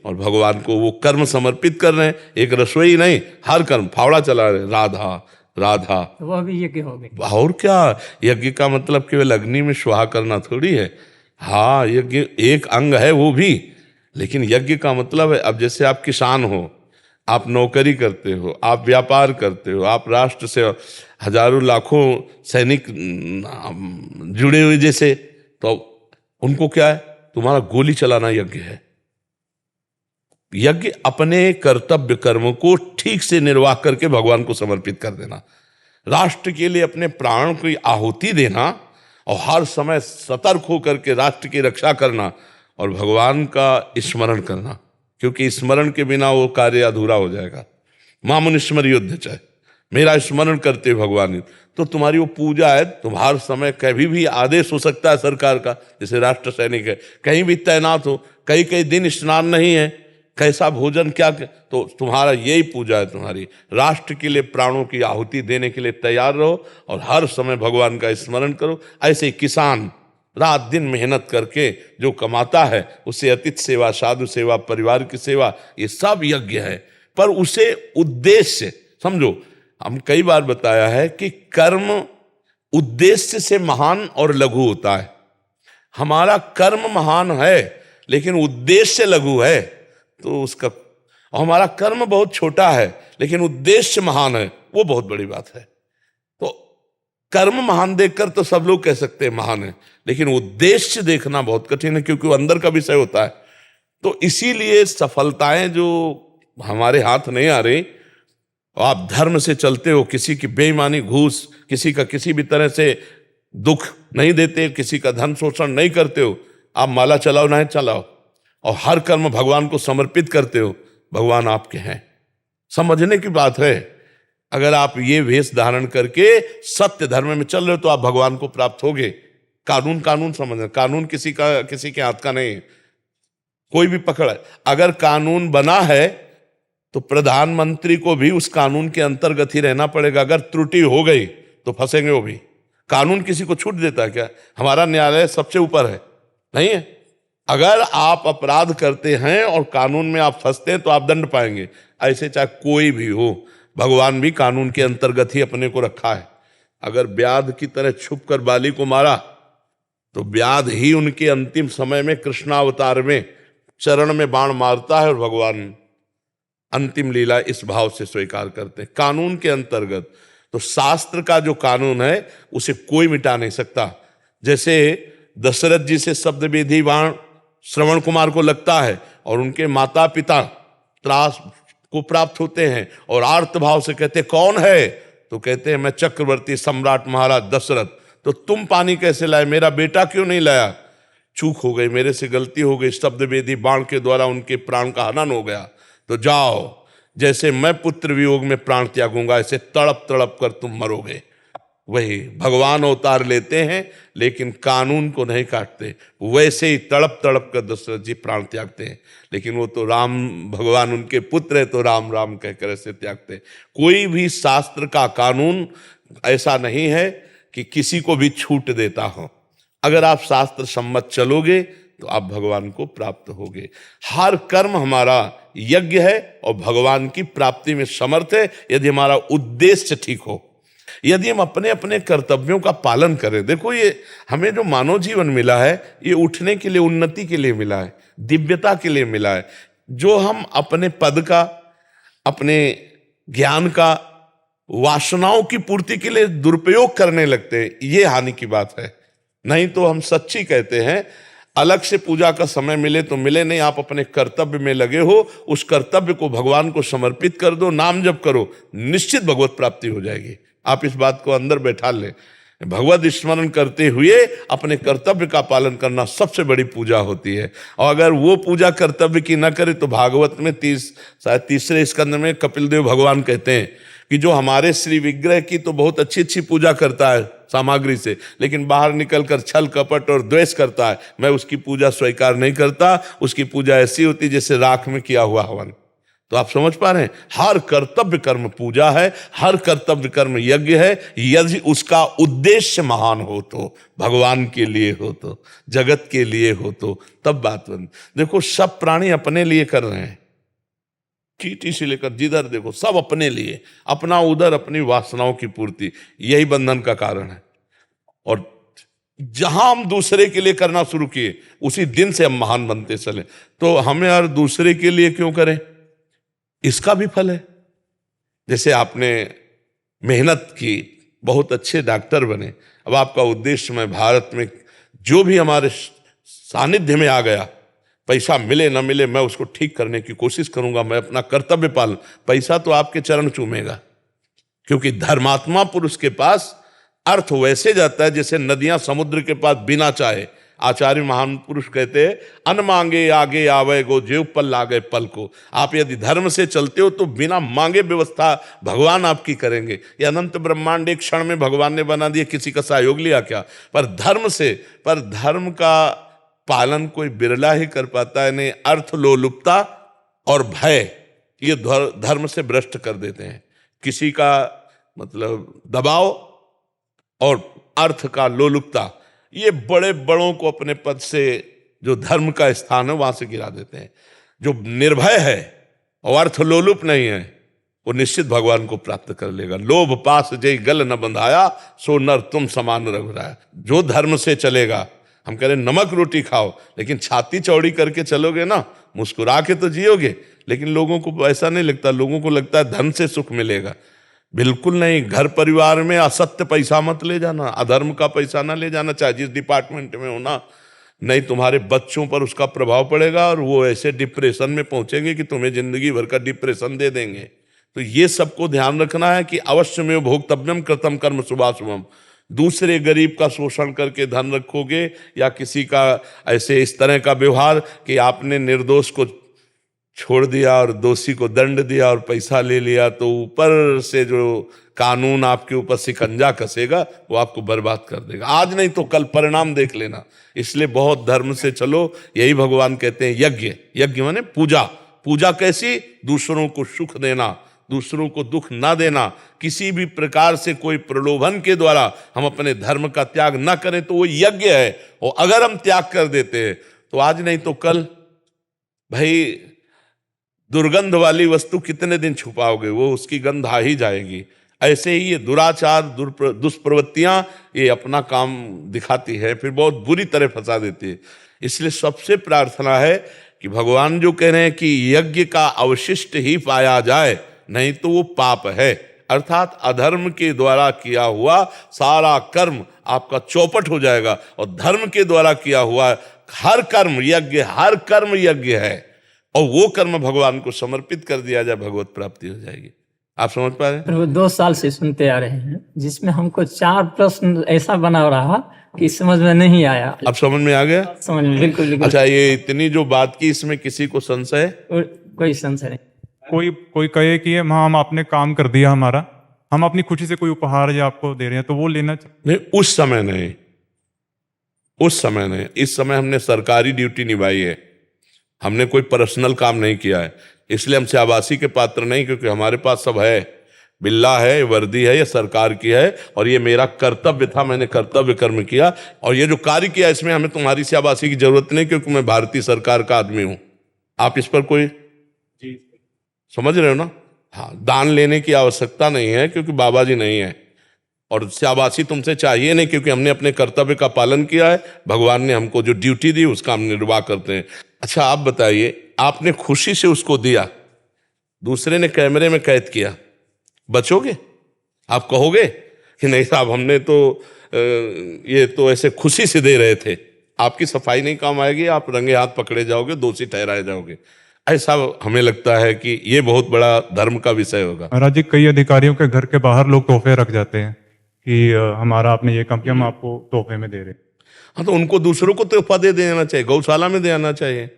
और भगवान को वो कर्म समर्पित कर रहे हैं। एक रसोई नहीं, हर कर्म फावड़ा चला रहे, राधा राधा। तो वह भी यज्ञ हो गए। और क्या, यज्ञ का मतलब केवल अग्नि में स्वाहा करना थोड़ी है। हाँ, यज्ञ एक अंग है वो भी, लेकिन यज्ञ का मतलब है, अब जैसे आप किसान हो, आप नौकरी करते हो, आप व्यापार करते हो, आप राष्ट्र से हजारों लाखों सैनिक जुड़े हुए जैसे, तो उनको क्या है, तुम्हारा गोली चलाना यज्ञ है। यज्ञ अपने कर्तव्य कर्मों को ठीक से निर्वाह करके भगवान को समर्पित कर देना, राष्ट्र के लिए अपने प्राण की आहुति देना और हर समय सतर्क होकर के राष्ट्र की रक्षा करना और भगवान का स्मरण करना, क्योंकि स्मरण के बिना वो कार्य अधूरा हो जाएगा। मामुन स्मर युद्ध चाहे, मेरा स्मरण करते भगवान, तो तुम्हारी वो पूजा है। तुम हर समय कभी भी आदेश हो सकता है सरकार का, जैसे राष्ट्र सैनिक है, कहीं भी तैनात हो, कई कई दिन स्नान नहीं है, कैसा भोजन क्या, तो तुम्हारा यही पूजा है। तुम्हारी राष्ट्र के लिए प्राणों की आहुति देने के लिए तैयार रहो और हर समय भगवान का स्मरण करो। ऐसे किसान रात दिन मेहनत करके जो कमाता है, उसे अतिथि सेवा, साधु सेवा, परिवार की सेवा, ये सब यज्ञ है। पर उसे उद्देश्य समझो, हम कई बार बताया है कि कर्म उद्देश्य से महान और लघु होता है। हमारा कर्म महान है लेकिन उद्देश्य लघु है, तो उसका, और हमारा कर्म बहुत छोटा है लेकिन उद्देश्य महान है, वो बहुत बड़ी बात है। तो कर्म महान देखकर तो सब लोग कह सकते हैं महान है, लेकिन उद्देश्य देखना बहुत कठिन है, क्योंकि वो अंदर का विषय होता है। तो इसीलिए सफलताएं जो हमारे हाथ नहीं आ रही, आप धर्म से चलते हो, किसी की बेईमानी, घूस, किसी का किसी भी तरह से दुख नहीं देते, किसी का धन शोषण नहीं करते हो, आप माला चलाओ नहीं चलाओ, और हर कर्म भगवान को समर्पित करते हो, भगवान आपके हैं। समझने की बात है। अगर आप ये वेश धारण करके सत्य धर्म में चल रहे हो तो आप भगवान को प्राप्त होगे। कानून समझना, कानून किसी के हाथ का नहीं है, कोई भी पकड़ है। अगर कानून बना है तो प्रधानमंत्री को भी उस कानून के अंतर्गत ही रहना पड़ेगा। अगर त्रुटि हो गई तो फंसेंगे वो भी। कानून किसी को छूट देता है क्या? हमारा न्यायालय सबसे ऊपर है, नहीं है। अगर आप अपराध करते हैं और कानून में आप फंसते हैं तो आप दंड पाएंगे। ऐसे चाहे कोई भी हो, भगवान भी कानून के अंतर्गत ही अपने को रखा है। अगर व्याध की तरह छुप कर बाली को मारा तो व्याध ही उनके अंतिम समय में कृष्णावतार में चरण में बाण मारता है और भगवान अंतिम लीला इस भाव से स्वीकार करते हैं, कानून के अंतर्गत। तो शास्त्र का जो कानून है उसे कोई मिटा नहीं सकता। जैसे दशरथ जी से शब्द विधि बाण श्रवण कुमार को लगता है और उनके माता पिता त्रास को प्राप्त होते हैं और आर्त भाव से कहते कौन है, तो कहते हैं मैं चक्रवर्ती सम्राट महाराज दशरथ। तो तुम पानी कैसे लाए, मेरा बेटा क्यों नहीं लाया? चूक हो गई, मेरे से गलती हो गई, शब्द वेदी बाण के द्वारा उनके प्राण का हनन हो गया। तो जाओ, जैसे मैं पुत्र वियोग में प्राण त्यागूंगा ऐसे तड़प तड़प कर तुम मरोगे। वही भगवान अवतार लेते हैं लेकिन कानून को नहीं काटते, वैसे ही तड़प तड़प कर दशरथ जी प्राण त्यागते हैं। लेकिन वो तो राम भगवान उनके पुत्र है तो राम राम कहकर ऐसे त्यागते हैं। कोई भी शास्त्र का कानून ऐसा नहीं है कि किसी को भी छूट देता हो। अगर आप शास्त्र सम्मत चलोगे तो आप भगवान को प्राप्त होगे। हर कर्म हमारा यज्ञ है और भगवान की प्राप्ति में समर्थ है, यदि हमारा उद्देश्य ठीक हो, यदि हम अपने अपने कर्तव्यों का पालन करें। देखो, ये हमें जो मानव जीवन मिला है ये उठने के लिए, उन्नति के लिए मिला है, दिव्यता के लिए मिला है। जो हम अपने पद का, अपने ज्ञान का, वासनाओं की पूर्ति के लिए दुरुपयोग करने लगते हैं, ये हानि की बात है। नहीं तो हम सच्ची कहते हैं, अलग से पूजा का समय मिले तो मिले, नहीं आप अपने कर्तव्य में लगे हो, उस कर्तव्य को भगवान को समर्पित कर दो, नाम जप करो, निश्चित भगवत प्राप्ति हो जाएगी। आप इस बात को अंदर बैठा लें। भगवत स्मरण करते हुए अपने कर्तव्य का पालन करना सबसे बड़ी पूजा होती है। और अगर वो पूजा कर्तव्य की न करे तो भागवत में तीसरे स्कंद में कपिल देव भगवान कहते हैं कि जो हमारे श्री विग्रह की तो बहुत अच्छी अच्छी पूजा करता है सामग्री से, लेकिन बाहर निकलकर छल कपट और द्वेष करता है, मैं उसकी पूजा स्वीकार नहीं करता। उसकी पूजा ऐसी होती जैसे राख में किया हुआ हवन। तो आप समझ पा रहे हैं, हर कर्तव्य कर्म पूजा है, हर कर्तव्य कर्म यज्ञ है, यदि उसका उद्देश्य महान हो तो, भगवान के लिए हो तो, जगत के लिए हो तो, तब बात बन। देखो सब प्राणी अपने लिए कर रहे हैं, चींटी से लेकर जिधर देखो सब अपने लिए, अपना उधर, अपनी वासनाओं की पूर्ति, यही बंधन का कारण है। और जहां हम दूसरे के लिए करना शुरू किए उसी दिन से हम महान बनते चले। तो हमें और दूसरे के लिए क्यों करें, इसका भी फल है। जैसे आपने मेहनत की, बहुत अच्छे डॉक्टर बने, अब आपका उद्देश्य मैं भारत में जो भी हमारे सानिध्य में आ गया, पैसा मिले ना मिले मैं उसको ठीक करने की कोशिश करूंगा, मैं अपना कर्तव्य पालन, पैसा तो आपके चरण चूमेगा, क्योंकि धर्मात्मा पुरुष के पास अर्थ वैसे जाता है जैसे नदियां समुद्र के पास बिना चाहे। आचार्य महान पुरुष कहते हैं, अन मांगे आगे आवे गो जेव पल लागे पल को। आप यदि धर्म से चलते हो तो बिना मांगे व्यवस्था भगवान आपकी करेंगे। ये अनंत ब्रह्मांड एक क्षण में भगवान ने बना दिया, किसी का सहयोग लिया क्या? पर धर्म का पालन कोई बिरला ही कर पाता है। नहीं, अर्थ लोलुपता और भय ये धर्म से भ्रष्ट कर देते हैं। किसी का मतलब दबाव और अर्थ का लोलुपता, ये बड़े बड़ों को अपने पद से, जो धर्म का स्थान है वहां से गिरा देते हैं। जो निर्भय है और अर्थ लोलुप नहीं है वो निश्चित भगवान को प्राप्त कर लेगा। लोभ पास जय गल न बंधाया, सो नर तुम समान रघुराया। जो धर्म से चलेगा, हम कह रहे नमक रोटी खाओ, लेकिन छाती चौड़ी करके चलोगे ना, मुस्कुरा के तो जियोगे। लेकिन लोगों को ऐसा नहीं लगता, लोगों को लगता है धन से सुख मिलेगा। बिल्कुल नहीं। घर परिवार में असत्य पैसा मत ले जाना, अधर्म का पैसा ना ले जाना, चाहे जिस डिपार्टमेंट में होना, नहीं तुम्हारे बच्चों पर उसका प्रभाव पड़ेगा और वो ऐसे डिप्रेशन में पहुंचेंगे कि तुम्हें जिंदगी भर का डिप्रेशन दे देंगे। तो ये सबको ध्यान रखना है कि अवश्य में भोक्तव्यम कृतम कर्म शुभाशुभम। दूसरे गरीब का शोषण करके धन रखोगे या किसी का ऐसे इस तरह का व्यवहार कि आपने निर्दोष को छोड़ दिया और दोषी को दंड दिया और पैसा ले लिया, तो ऊपर से जो कानून आपके ऊपर शिकंजा कसेगा वो आपको बर्बाद कर देगा। आज नहीं तो कल परिणाम देख लेना। इसलिए बहुत धर्म से चलो। यही भगवान कहते हैं यज्ञ। यज्ञ माने पूजा। पूजा कैसी? दूसरों को सुख देना, दूसरों को दुख ना देना। किसी भी प्रकार से कोई प्रलोभन के द्वारा हम अपने धर्म का त्याग ना करें तो वो यज्ञ है। और अगर हम त्याग कर देते हैं तो आज नहीं तो कल, भाई दुर्गंध वाली वस्तु कितने दिन छुपाओगे, वो उसकी गंध आ ही जाएगी। ऐसे ही ये दुराचार, दुष्प्रवृत्तियां ये अपना काम दिखाती है, फिर बहुत बुरी तरह फंसा देती है। इसलिए सबसे प्रार्थना है कि भगवान जो कह रहे हैं कि यज्ञ का अवशिष्ट ही पाया जाए, नहीं तो वो पाप है। अर्थात अधर्म के द्वारा किया हुआ सारा कर्म आपका चौपट हो जाएगा और धर्म के द्वारा किया हुआ हर कर्म यज्ञ, हर कर्म यज्ञ है। और वो कर्म भगवान को समर्पित कर दिया जाए, भगवत प्राप्ति हो जाएगी। आप समझ पा रहे हैं? प्रभु 2 साल से सुनते आ रहे हैं, जिसमें हमको 4 प्रश्न ऐसा बना रहा कि समझ में नहीं आया। अब समझ में आ गया? समझ में बिल्कुल बिल्कुल। अच्छा, ये इतनी जो बात की, इसमें किसी को संशय? कोई संशय नहीं। कोई कहे कि हम आपने काम कर दिया हमारा, हम अपनी खुशी से कोई उपहार या आपको दे रहे हैं तो वो लेना नहीं, उस समय नहीं, उस समय नहीं। इस समय हमने सरकारी ड्यूटी निभाई है, हमने कोई पर्सनल काम नहीं किया है। इसलिए हम आवासी के पात्र नहीं, क्योंकि हमारे पास सब है, बिल्ला है, वर्दी है, ये सरकार की है और ये मेरा कर्तव्य था, मैंने कर्तव्य कर्म किया। और ये जो कार्य किया इसमें हमें तुम्हारी आवासी की जरूरत नहीं, क्योंकि मैं भारतीय सरकार का आदमी हूं। आप इस पर कोई समझ रहे हो ना? हाँ, दान लेने की आवश्यकता नहीं है, क्योंकि बाबा जी नहीं है। और शाबाशी तुमसे चाहिए नहीं, क्योंकि हमने अपने कर्तव्य का पालन किया है। भगवान ने हमको जो ड्यूटी दी उसका हम निर्वाह करते हैं। अच्छा, आप बताइए, आपने खुशी से उसको दिया, दूसरे ने कैमरे में कैद किया, बचोगे? आप कहोगे कि नहीं साहब, हमने तो ये तो ऐसे खुशी से दे रहे थे। आपकी सफाई नहीं काम आएगी, आप रंगे हाथ पकड़े जाओगे, दोषी ठहराए जाओगे। ऐसा हमें लगता है कि ये बहुत बड़ा धर्म का विषय होगा। महाराज जी, कई अधिकारियों के घर के बाहर लोग तोहफे रख जाते हैं कि हमारा आपने ये काम किया, हम आपको तोहफे में दे रहे हैं। हाँ, तो उनको दूसरों को तोहफा दे देना चाहिए, गौशाला में देना चाहिए।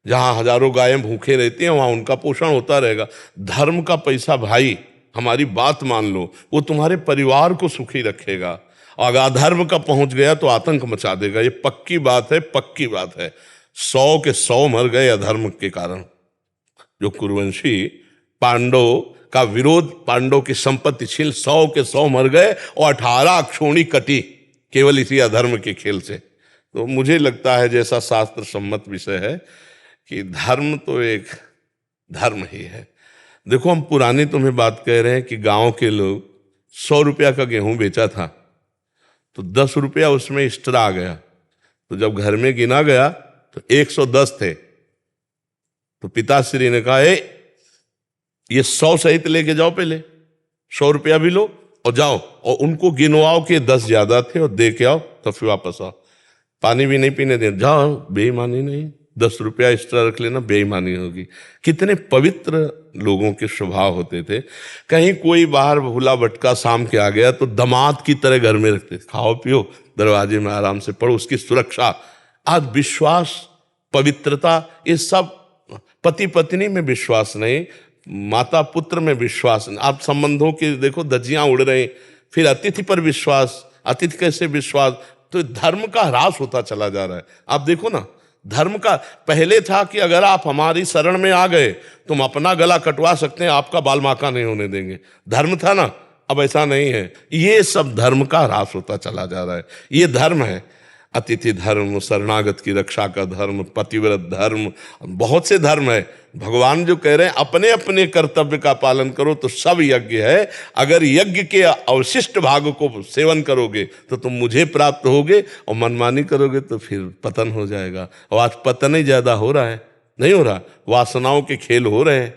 जहाँ हजारों गायें भूखे रहती हैं वहाँ उनका पोषण होता रहेगा। धर्म का पैसा, भाई हमारी बात मान लो, वो तुम्हारे परिवार को सुखी रखेगा। अगर अधर्म का पहुंच गया तो आतंक मचा देगा। ये पक्की बात है, पक्की बात है। 100 के 100 मर गए अधर्म के कारण। जो कुरुवंशी पांडव का विरोध, पांडव की संपत्ति छीन 100 के 100 मर गए और 18 अक्षोणी कटी केवल इसी अधर्म के खेल से। तो मुझे लगता है जैसा शास्त्र सम्मत विषय है कि धर्म तो एक धर्म ही है। देखो, हम पुरानी तुम्हें बात कह रहे हैं कि गांव के लोग 100 रुपया का गेहूं बेचा था तो 10 रुपया उसमें एक्स्ट्रा आ गया, तो जब घर में गिना गया तो 110 थे। तो पिताश्री ने कहा, ये 100 सहित लेके जाओ, पहले 100 रुपया भी लो और जाओ, और उनको गिनवाओ कि 10 ज्यादा थे और दे के आओ, तो फिर वापस आओ। पानी भी नहीं पीने दे, जाओ, बेईमानी नहीं, 10 रुपया एक्स्ट्रा रख लेना, बेईमानी होगी। कितने पवित्र लोगों के स्वभाव होते थे। कहीं कोई बाहर भूला भटका शाम के आ गया तो दामाद की तरह घर में रखते, खाओ पियो, दरवाजे में आराम से पढ़ो, उसकी सुरक्षा। आज विश्वास, पवित्रता, ये सब, पति पत्नी में विश्वास नहीं, माता पुत्र में विश्वास नहीं। आप संबंधों की देखो धज्जियां उड़ रही, फिर अतिथि पर विश्वास, अतिथि कैसे विश्वास, तो धर्म का ह्रास होता चला जा रहा है। आप देखो ना, धर्म का पहले था कि अगर आप हमारी शरण में आ गए तुम अपना गला कटवा सकते हैं, आपका बाल माका नहीं होने देंगे, धर्म था ना। अब ऐसा नहीं है, ये सब धर्म का ह्रास होता चला जा रहा है। ये धर्म है, अतिथि धर्म, शरणागत की रक्षा का धर्म, पतिव्रत धर्म, बहुत से धर्म है। भगवान जो कह रहे हैं अपने अपने कर्तव्य का पालन करो तो सब यज्ञ है। अगर यज्ञ के अवशिष्ट भाग को सेवन करोगे तो तुम मुझे प्राप्त होगे, और मनमानी करोगे तो फिर पतन हो जाएगा। और आज पतन ही ज्यादा हो रहा है, नहीं हो रहा, वासनाओं के खेल हो रहे हैं,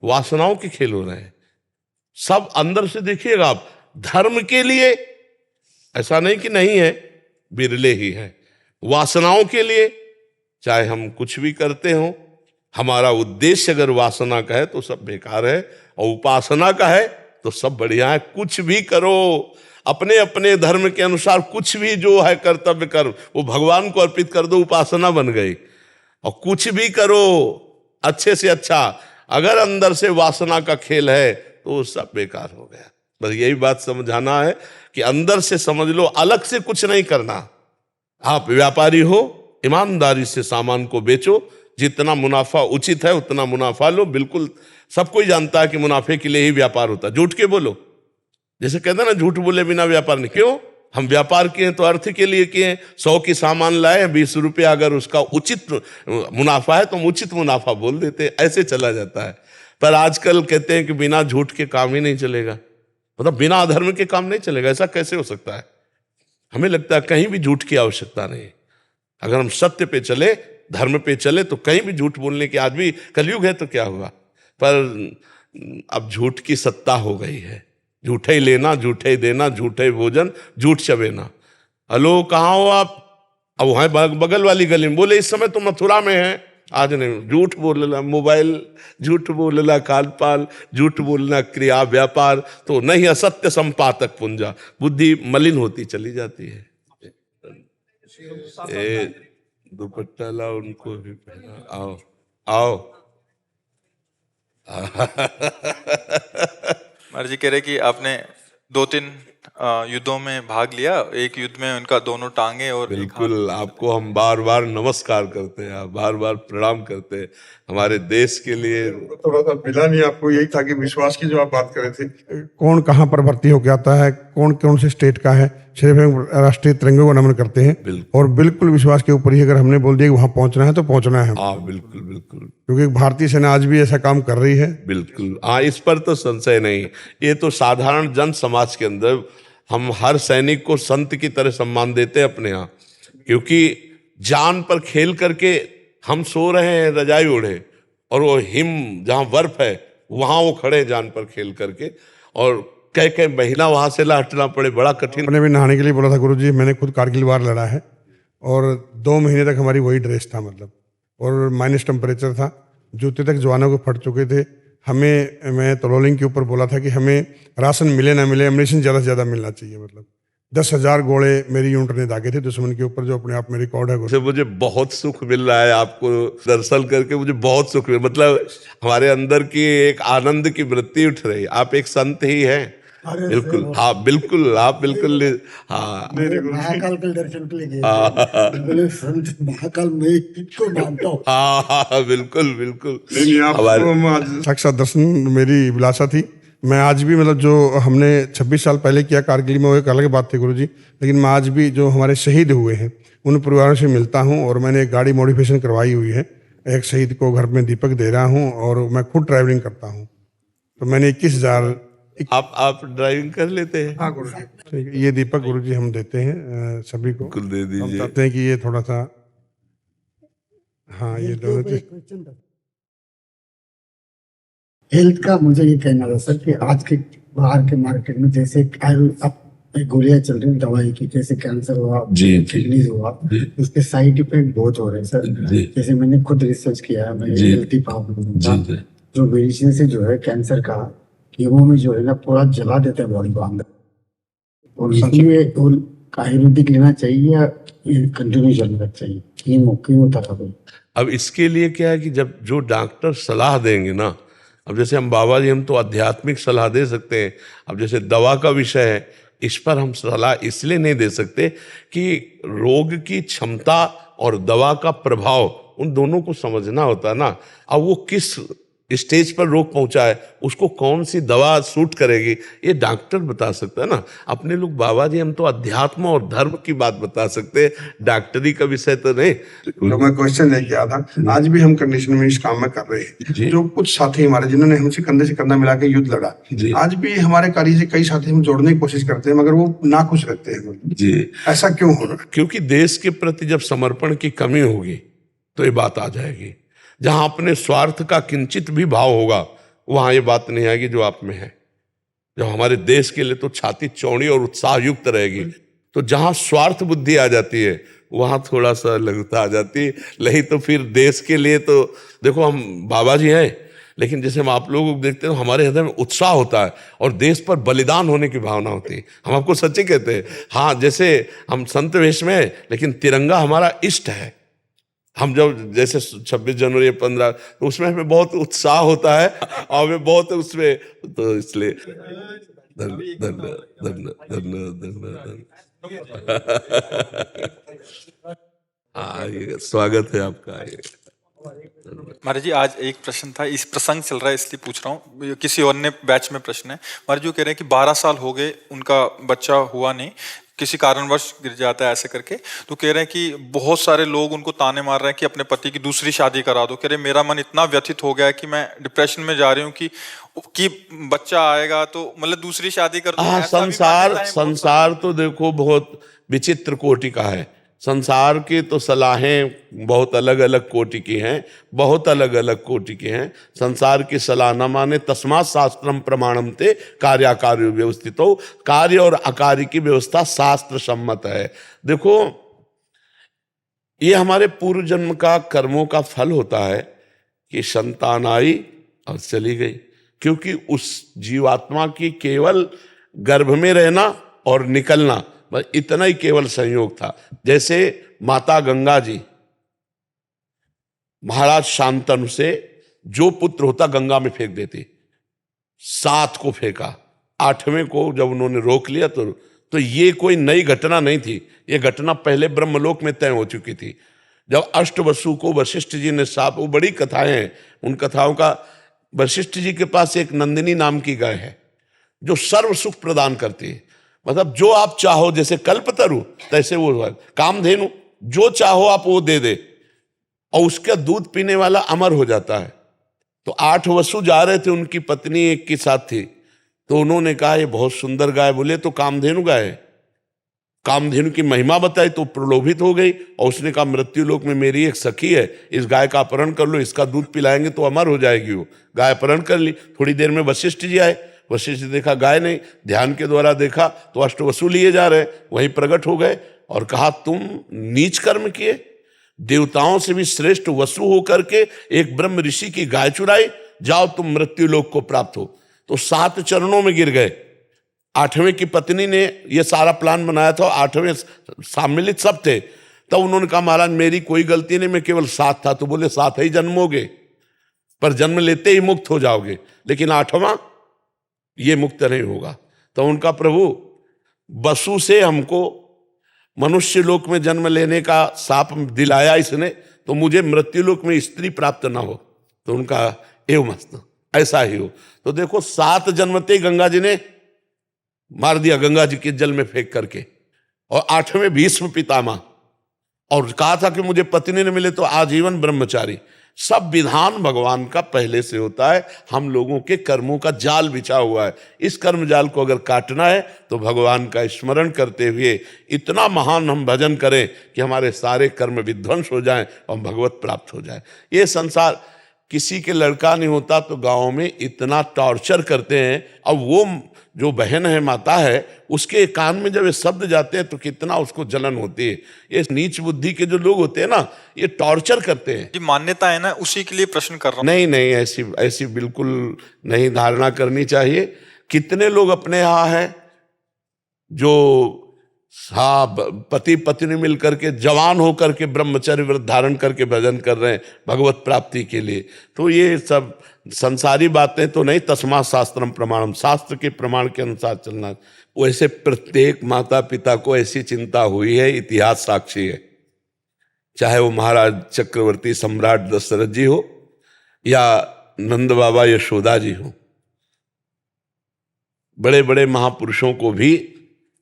वासनाओं के खेल हो रहे हैं सब। अंदर से देखिएगा आप, धर्म के लिए ऐसा नहीं कि नहीं है, बिरले ही हैं। वासनाओं के लिए चाहे हम कुछ भी करते हो, हमारा उद्देश्य अगर वासना का है तो सब बेकार है, और उपासना का है तो सब बढ़िया है। कुछ भी करो, अपने अपने धर्म के अनुसार कुछ भी जो है कर्तव्य कर, वो भगवान को अर्पित कर दो, उपासना बन गई। और कुछ भी करो अच्छे से अच्छा, अगर अंदर से वासना का खेल है तो सब बेकार हो गया। बस यही बात समझाना है कि अंदर से समझ लो, अलग से कुछ नहीं करना। आप व्यापारी हो, ईमानदारी से सामान को बेचो, जितना मुनाफा उचित है उतना मुनाफा लो। बिल्कुल सब कोई जानता है कि मुनाफे के लिए ही व्यापार होता है। झूठ के बोलो, जैसे कहते हैं ना, झूठ बोले बिना व्यापार नहीं। क्यों? हम व्यापार किए तो अर्थ के लिए किए। 100 की सामान लाए, 20 रुपया अगर उसका उचित मुनाफा है तो हम उचित मुनाफा बोल देते, ऐसे चला जाता है। पर आजकल कहते हैं कि बिना झूठ के काम ही नहीं चलेगा, मतलब बिना अधर्म के काम नहीं चलेगा। ऐसा कैसे हो सकता है? हमें लगता है कहीं भी झूठ की आवश्यकता नहीं। अगर हम सत्य पे चले, धर्म पे चले, तो कहीं भी झूठ बोलने की, आज भी कलयुग है तो क्या हुआ, पर अब झूठ की सत्ता हो गई है। झूठे ही लेना, झूठे ही देना, झूठे ही भोजन, झूठ चबेना। हेलो, कहाँ हो आप? अब वहाँ बगल वाली गली में, बोले इस समय तो मथुरा में है, आज नहीं। झूठ बोलना मोबाइल, झूठ बोलना कालपाल, झूठ बोलना क्रिया व्यापार, तो नहीं असत्य संपातक पुंजा, बुद्धि मलिन होती चली जाती है। दुपट्टा लाओ, उनको भी पहना, आओ आओ। महाराज जी कह रहे कि आपने 2-3 युद्धों में भाग लिया, एक युद्ध में उनका दोनों टांगे और बिल्कुल, आपको हम बार बार नमस्कार करते हैं, बार बार प्रणाम करते हैं हमारे देश के लिए। थोड़ा सा मिला नहीं आपको, यही था कि विश्वास की जो आप बात कर रहे थे, कौन कहाँ पर भर्ती होकर आता है, कौन कौन से स्टेट का है, सिर्फ हम राष्ट्रीय तिरंगे को नमन करते हैं। और बिल्कुल विश्वास के ऊपर ही अगर हमने बोल दिया कि वहाँ पहुँचना है तो पहुँचना है। हाँ बिल्कुल बिल्कुल, क्योंकि भारतीय सेना आज भी ऐसा काम कर रही है। बिल्कुल, हाँ, इस पर तो संशय नहीं। ये तो साधारण जन समाज के अंदर हम हर सैनिक को संत की तरह सम्मान देते हैं अपने यहाँ, क्योंकि जान पर खेल करके हम सो रहे हैं रजाई ओढ़े, और वो हिम जहाँ बर्फ है वहाँ वो खड़े जान पर खेल करके, और कई महीना वहाँ से हटना पड़े, बड़ा कठिन। मैंने भी नहाने के लिए बोला था गुरुजी, मैंने खुद कारगिल वार लड़ा है, और 2 महीने तक हमारी वही ड्रेस था, मतलब, और माइनस टेम्परेचर था, जूते तक जवानों को फट चुके थे। हमें, मैं तलोलिंग के ऊपर बोला था कि हमें राशन मिले ना मिले, एम्युनिशन ज़्यादा से ज़्यादा मिलना चाहिए। मतलब 10,000 गोले मेरी यूनिट ने दागे थे दुश्मन के ऊपर, जो अपने आप में रिकॉर्ड है। मुझे बहुत सुख मिल रहा है आपको दर्शन करके, मुझे बहुत सुख मिल, मतलब हमारे अंदर की एक आनंद की वृत्ति उठ रही। आप एक संत ही हैं, बिल्कुल, हाँ बिल्कुल, आप बिल्कुल हाँ महाकाल के दर्शन के लिए गए थे। बोले संत महाकाल मैं किसको मानता हूँ। हाँ बिल्कुल बिल्कुल। साक्षात दर्शन मेरी अभिलाषा थी। मैं आज भी मतलब जो हमने 26 साल पहले किया कारगिल में वो एक अलग बात थी गुरुजी, लेकिन मैं आज भी जो हमारे शहीद हुए हैं उन परिवारों से मिलता हूँ और मैंने एक गाड़ी मॉडिफिकेशन करवाई हुई है। एक शहीद को घर में दीपक दे रहा हूँ और मैं खुद ट्रैवलिंग करता हूँ। तो मैंने 21,000 आप ड्राइविंग कर लेते हैं? हाँ गुरुजी, ठीक है। ये दीपक गुरुजी हम देते हैं सभी को। बिल्कुल दे हम दीजिए। चाहते हैं कि ये थोड़ा सा, हाँ ये दोनों चीज। हेल्थ का मुझे ये कहना था सर कि आज के बाहर के मार्केट में जैसे अब गोलियां चल रही दवाई की, जैसे कैंसर हुआ, किडनी हुआ, उसके साइड इफेक्ट बहुत हो रहे हैं सर। जैसे मैंने खुद रिसर्च किया है, मैं हेल्थी प्रॉब्लम जो मेडिसिन से जो है कैंसर का कीमो में जो है ना पूरा जला देता है बॉडी को अंदर, और इसलिए आयुर्वेदिक लेना चाहिए या कंटिन्यू चलना चाहिए कीमो थेरेपी? अब इसके लिए क्या है कि जब जो डॉक्टर सलाह देंगे ना, अब जैसे हम बाबा जी हम तो आध्यात्मिक सलाह दे सकते हैं, अब जैसे दवा का विषय है इस पर हम सलाह इसलिए नहीं दे सकते कि रोग की क्षमता और दवा का प्रभाव उन दोनों को समझना होता है ना। अब वो किस स्टेज पर रोग पहुंचा है, उसको कौन सी दवा सूट करेगी, ये डॉक्टर बता सकता है ना। अपने लोग बाबा जी हम तो अध्यात्म और धर्म की बात बता सकते हैं, डॉक्टरी का विषय तो नहीं। तो मैं क्वेश्चन लेके आया था, आज भी हम कंडीशन में इस काम में कर रहे हैं। जो कुछ साथी हमारे जिन्होंने हमसे कंधे से कंधा मिला के युद्ध लड़ा, आज भी हमारे कार्य से कई साथी हम जोड़ने की कोशिश करते हैं, मगर वो नाखुश रहते हैं जी। ऐसा क्यों हो रहा है? क्योंकि देश के प्रति जब समर्पण की कमी होगी तो ये बात आ जाएगी। जहां अपने स्वार्थ का किंचित भी भाव होगा वहां ये बात नहीं आएगी जो आप में है। जब हमारे देश के लिए तो छाती चौड़ी और उत्साह युक्त रहेगी, तो जहां स्वार्थ बुद्धि आ जाती है वहां थोड़ा सा लघुता आ जाती है। नहीं तो फिर देश के लिए तो देखो हम बाबा जी हैं, लेकिन जैसे हम आप लोगों को देखते हैं हमारे हृदय में उत्साह होता है और देश पर बलिदान होने की भावना होती है। हम आपको सच्ची कहते हैं। हाँ, जैसे हम संत वेश में हैं लेकिन तिरंगा हमारा इष्ट है। हम जब जैसे 26 जनवरी 15 तो उसमें हमें बहुत उत्साह होता है और हमें बहुत उसमें, तो इसलिए हाँ ये स्वागत है आपका। महाराज जी आज एक प्रश्न था, इस प्रसंग चल रहा है इसलिए पूछ रहा हूँ, किसी और ने बैच में प्रश्न है। महाराज जी कह रहे हैं कि 12 साल हो गए उनका बच्चा हुआ नहीं, किसी कारणवश गिर जाता है ऐसे करके, तो कह रहे हैं कि बहुत सारे लोग उनको ताने मार रहे हैं कि अपने पति की दूसरी शादी करा दो। कह रहे मेरा मन इतना व्यथित हो गया है कि मैं डिप्रेशन में जा रही हूँ कि बच्चा आएगा तो मतलब दूसरी शादी कर दो। संसार तो देखो बहुत विचित्र कोटि का है। संसार की तो सलाहें बहुत अलग अलग कोटि की हैं, बहुत अलग अलग कोटि की हैं। संसार की सलाह न माने तस्मात् शास्त्रम प्रमाणम ते कार्याकार्यो व्यवस्थितो। कार्य और अकार्य की व्यवस्था शास्त्र सम्मत है। देखो ये हमारे पूर्व जन्म का कर्मों का फल होता है कि संतान आई और चली गई, क्योंकि उस जीवात्मा की केवल गर्भ में रहना और निकलना बस इतना ही केवल संयोग था। जैसे माता गंगा जी महाराज शांतनु से जो पुत्र होता गंगा में फेंक देती, 7 को फेंका, 8वें को जब उन्होंने रोक लिया तो ये कोई नई घटना नहीं थी, ये घटना पहले ब्रह्मलोक में तय हो चुकी थी। जब अष्टवसु को वशिष्ठ जी ने साफ, वो बड़ी कथाएं हैं, उन कथाओं का, वशिष्ठ जी के पास एक नंदिनी नाम की गाय है जो सर्व सुख प्रदान करती है। मतलब जो आप चाहो, जैसे कल्पतरु तैसे वो कामधेनु, जो चाहो आप वो दे दे और उसका दूध पीने वाला अमर हो जाता है। तो 8 वसु जा रहे थे, उनकी पत्नी एक के साथ थी, तो उन्होंने कहा ये बहुत सुंदर गाय, बोले तो कामधेनु गाय है। कामधेनु की महिमा बताई तो प्रलोभित हो गई और उसने कहा मृत्यु लोक में मेरी एक सखी है, इस गाय का अपहरण कर लो, इसका दूध पिलाएंगे तो अमर हो जाएगी। वो गाय अपहरण कर ली। थोड़ी देर में वशिष्ठ जी आए, वशिष्ठ देखा गाय नहीं, ध्यान के द्वारा देखा तो अष्टवसु लिए जा रहे, वहीं प्रकट हो गए और कहा तुम नीच कर्म किए, देवताओं से भी श्रेष्ठ वसु होकर के एक ब्रह्म ऋषि की गाय चुराई, जाओ तुम मृत्यु लोक को प्राप्त हो। तो 7 चरणों में गिर गए। 8वें की पत्नी ने ये सारा प्लान बनाया था, 8वें सम्मिलित सब थे। तब उन्होंने कहा महाराज मेरी कोई गलती नहीं, मैं केवल 7 था। तो बोले 7 ही जन्मोगे, पर जन्म लेते ही मुक्त हो जाओगे, लेकिन 8वां ये मुक्त नहीं होगा। तो उनका प्रभु वसु से हमको मनुष्य लोक में जन्म लेने का शाप दिलाया इसने, तो मुझे मृत्यु लोक में स्त्री प्राप्त ना हो। तो उनका एवं मस्त ऐसा ही हो। तो देखो 7 जन्मते गंगा जी ने मार दिया गंगा जी के जल में फेंक करके, और 8वें भीष्म पितामह, और कहा था कि मुझे पत्नी न मिले तो आजीवन ब्रह्मचारी। सब विधान भगवान का पहले से होता है, हम लोगों के कर्मों का जाल बिछा हुआ है। इस कर्म जाल को अगर काटना है तो भगवान का स्मरण करते हुए इतना महान हम भजन करें कि हमारे सारे कर्म विध्वंस हो जाएं और भगवत प्राप्त हो जाए। ये संसार, किसी के लड़का नहीं होता तो गांव में इतना टॉर्चर करते हैं, अब वो जो बहन है, माता है, उसके कान में जब ये शब्द जाते हैं तो कितना उसको जलन होती है। ये नीच बुद्धि के जो लोग होते हैं ना, ये टॉर्चर करते हैं। जी मान्यता है ना, उसी के लिए प्रश्न कर रहा हूँ। नहीं नहीं, ऐसी बिल्कुल नहीं धारणा करनी चाहिए। कितने लोग अपने यहाँ है जो पति पत्नी मिलकर के जवान होकर के ब्रह्मचर्य व्रत धारण करके भजन कर रहे हैं भगवत प्राप्ति के लिए। तो ये सब संसारी बातें तो नहीं, तस्मात् शास्त्रम प्रमाणम, शास्त्र के प्रमाण के अनुसार चलना। वैसे प्रत्येक माता पिता को ऐसी चिंता हुई है, इतिहास साक्षी है। चाहे वो महाराज चक्रवर्ती सम्राट दशरथ जी हो या नंद बाबा यशोदा जी हो, बड़े बड़े महापुरुषों को भी,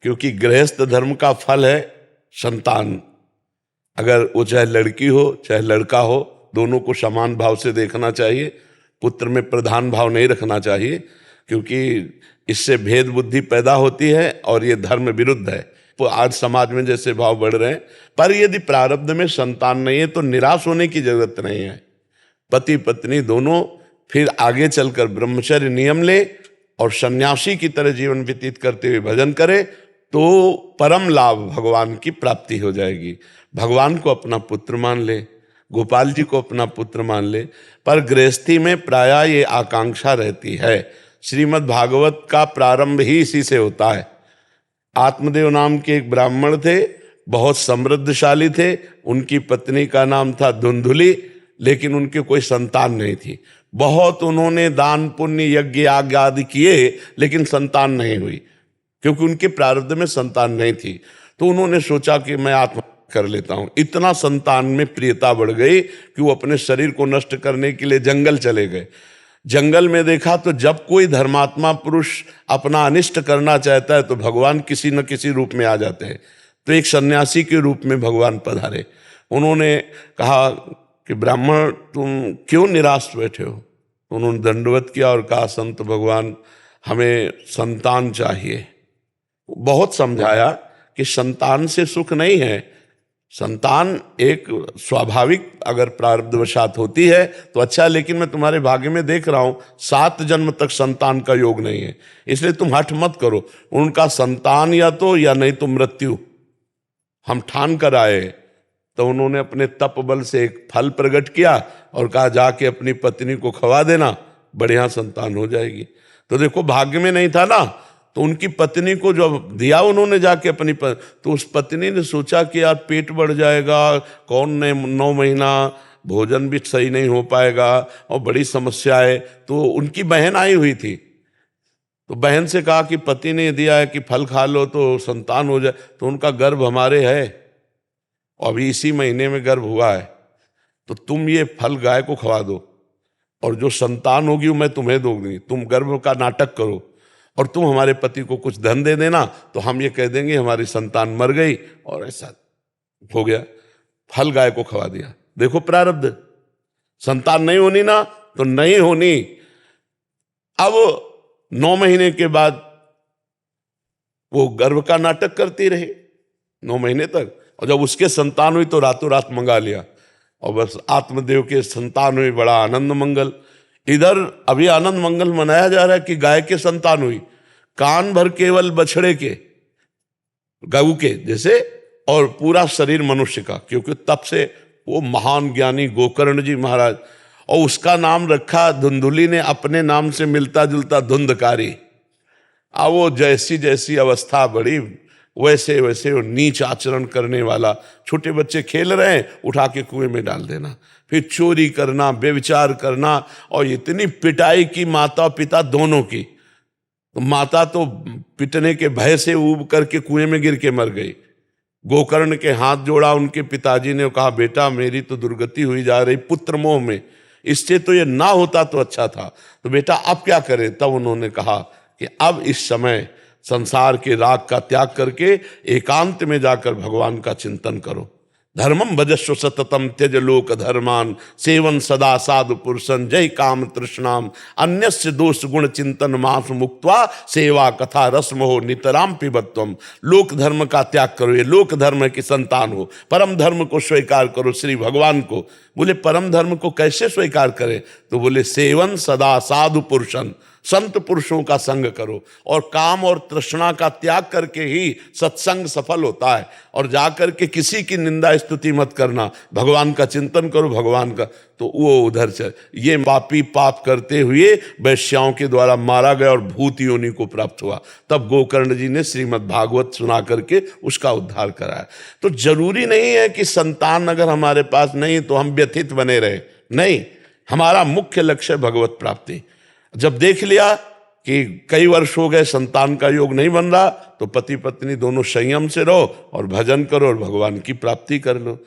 क्योंकि गृहस्थ धर्म का फल है संतान। अगर वो चाहे लड़की हो चाहे लड़का हो, दोनों को समान भाव से देखना चाहिए। पुत्र में प्रधान भाव नहीं रखना चाहिए, क्योंकि इससे भेद बुद्धि पैदा होती है और ये धर्म विरुद्ध है। तो आज समाज में जैसे भाव बढ़ रहे हैं, पर यदि प्रारब्ध में संतान नहीं है तो निराश होने की जरूरत नहीं है। पति पत्नी दोनों फिर आगे चलकर ब्रह्मचर्य नियम ले और सन्यासी की तरह जीवन व्यतीत करते हुए भजन करे तो परम लाभ भगवान की प्राप्ति हो जाएगी। भगवान को अपना पुत्र मान ले, गोपाल जी को अपना पुत्र मान ले, पर गृहस्थी में प्रायः ये आकांक्षा रहती है। श्रीमद् भागवत का प्रारंभ ही इसी से होता है। आत्मदेव नाम के एक ब्राह्मण थे, बहुत समृद्धशाली थे, उनकी पत्नी का नाम था धुंधुली, लेकिन उनके कोई संतान नहीं थी। बहुत उन्होंने दान पुण्य यज्ञ याग आदि किए, लेकिन संतान नहीं हुई, क्योंकि उनके प्रारब्ध में संतान नहीं थी। तो उन्होंने सोचा कि मैं आत्महत्या कर लेता हूं। इतना संतान में प्रियता बढ़ गई कि वो अपने शरीर को नष्ट करने के लिए जंगल चले गए। जंगल में देखा तो जब कोई धर्मात्मा पुरुष अपना अनिष्ट करना चाहता है तो भगवान किसी न किसी रूप में आ जाते हैं। तो एक सन्यासी के रूप में भगवान पधारे। उन्होंने कहा कि ब्राह्मण तुम क्यों निराश बैठे हो? उन्होंने दंडवत किया और कहा संत भगवान हमें संतान चाहिए। बहुत समझाया कि संतान से सुख नहीं है, संतान एक स्वाभाविक अगर प्रारब्धवशात होती है तो अच्छा, लेकिन मैं तुम्हारे भाग्य में देख रहा हूं 7 जन्म तक संतान का योग नहीं है, इसलिए तुम हठ मत करो। उनका संतान या तो या नहीं तो मृत्यु हम ठान कर आए। तो उन्होंने अपने तप बल से एक फल प्रकट किया और कहा जाके अपनी पत्नी को खवा देना, बढ़िया संतान हो जाएगी। तो देखो भाग्य में नहीं था ना, तो उनकी पत्नी को जो दिया उन्होंने जाके अपनी तो उस पत्नी ने सोचा कि यार पेट बढ़ जाएगा, कौन ने 9 महीना भोजन भी सही नहीं हो पाएगा और बड़ी समस्या है। तो उनकी बहन आई हुई थी, तो बहन से कहा कि पति ने दिया है कि फल खा लो तो संतान हो जाए। तो उनका गर्भ हमारे है, अभी इसी महीने में गर्भ हुआ है, तो तुम ये फल गाय को खवा दो और जो संतान होगी वो मैं तुम्हें दूंगी। तुम गर्भ का नाटक करो और तुम हमारे पति को कुछ धन दे देना, तो हम ये कह देंगे हमारी संतान मर गई, और ऐसा हो गया। फल गाय को खवा दिया। देखो प्रारब्ध, संतान नहीं होनी ना तो नहीं होनी। अब 9 महीने के बाद वो गर्भ का नाटक करती रही 9 महीने तक, और जब उसके संतान हुई तो रातों रात मंगा लिया और बस आत्मदेव के संतान हुई, बड़ा आनंद मंगल। इधर अभी आनंद मंगल मनाया जा रहा है कि गाय के संतान हुई, कान भर केवल बछड़े के, गऊ के जैसे, और पूरा शरीर मनुष्य का, क्योंकि तब से वो महान ज्ञानी गोकर्ण जी महाराज, और उसका नाम रखा धुंधुली ने, अपने नाम से मिलता जुलता धुंधकारी। अब वो जैसी जैसी अवस्था बढ़ी वैसे वैसे वो नीच आचरण करने वाला, छोटे बच्चे खेल रहे हैं उठा के कुएं में डाल देना, फिर चोरी करना, व्यभिचार करना, और इतनी पिटाई की माता पिता दोनों की। तो माता तो पिटने के भय से ऊब करके कुएं में गिर के मर गई। गोकर्ण के हाथ जोड़ा उनके पिताजी ने, कहा बेटा मेरी तो दुर्गति हुई जा रही पुत्र मोह में, इससे तो ये ना होता तो अच्छा था, तो बेटा अब क्या करें। तब उन्होंने कहा कि अब इस समय संसार के राग का त्याग करके एकांत में जाकर भगवान का चिंतन करो। धर्मम भजस्व सततम त्यज लोक धर्मान सेवन सदा साधु पुरुषन जय काम तृष्णाम अन्यस्य दोष गुण चिंतन मास मुक्त्वा सेवा कथा रसमोह नितराम पिबत्वम। लोक धर्म का त्याग करो, ये लोक धर्म की संतान हो, परम धर्म को स्वीकार करो, श्री भगवान को। बोले परम धर्म को कैसे स्वीकार करें, तो बोले सेवन सदा साधु पुरुषन, संत पुरुषों का संग करो, और काम और तृष्णा का त्याग करके ही सत्संग सफल होता है। और जाकर के किसी की निंदा स्तुति मत करना, भगवान का चिंतन करो, भगवान का। तो वो उधर से ये पापी पाप करते हुए वैश्याओं के द्वारा मारा गया और भूत योनि को प्राप्त हुआ। तब गोकर्ण जी ने श्रीमद् भागवत सुना करके उसका उद्धार कराया। तो जरूरी नहीं है कि संतान अगर हमारे पास नहीं तो हम व्यथित बने रहे, नहीं, हमारा मुख्य लक्ष्य भगवत प्राप्ति। जब देख लिया कि कई वर्ष हो गए संतान का योग नहीं बन रहा, तो पति पत्नी दोनों संयम से रहो और भजन करो और भगवान की प्राप्ति कर लो।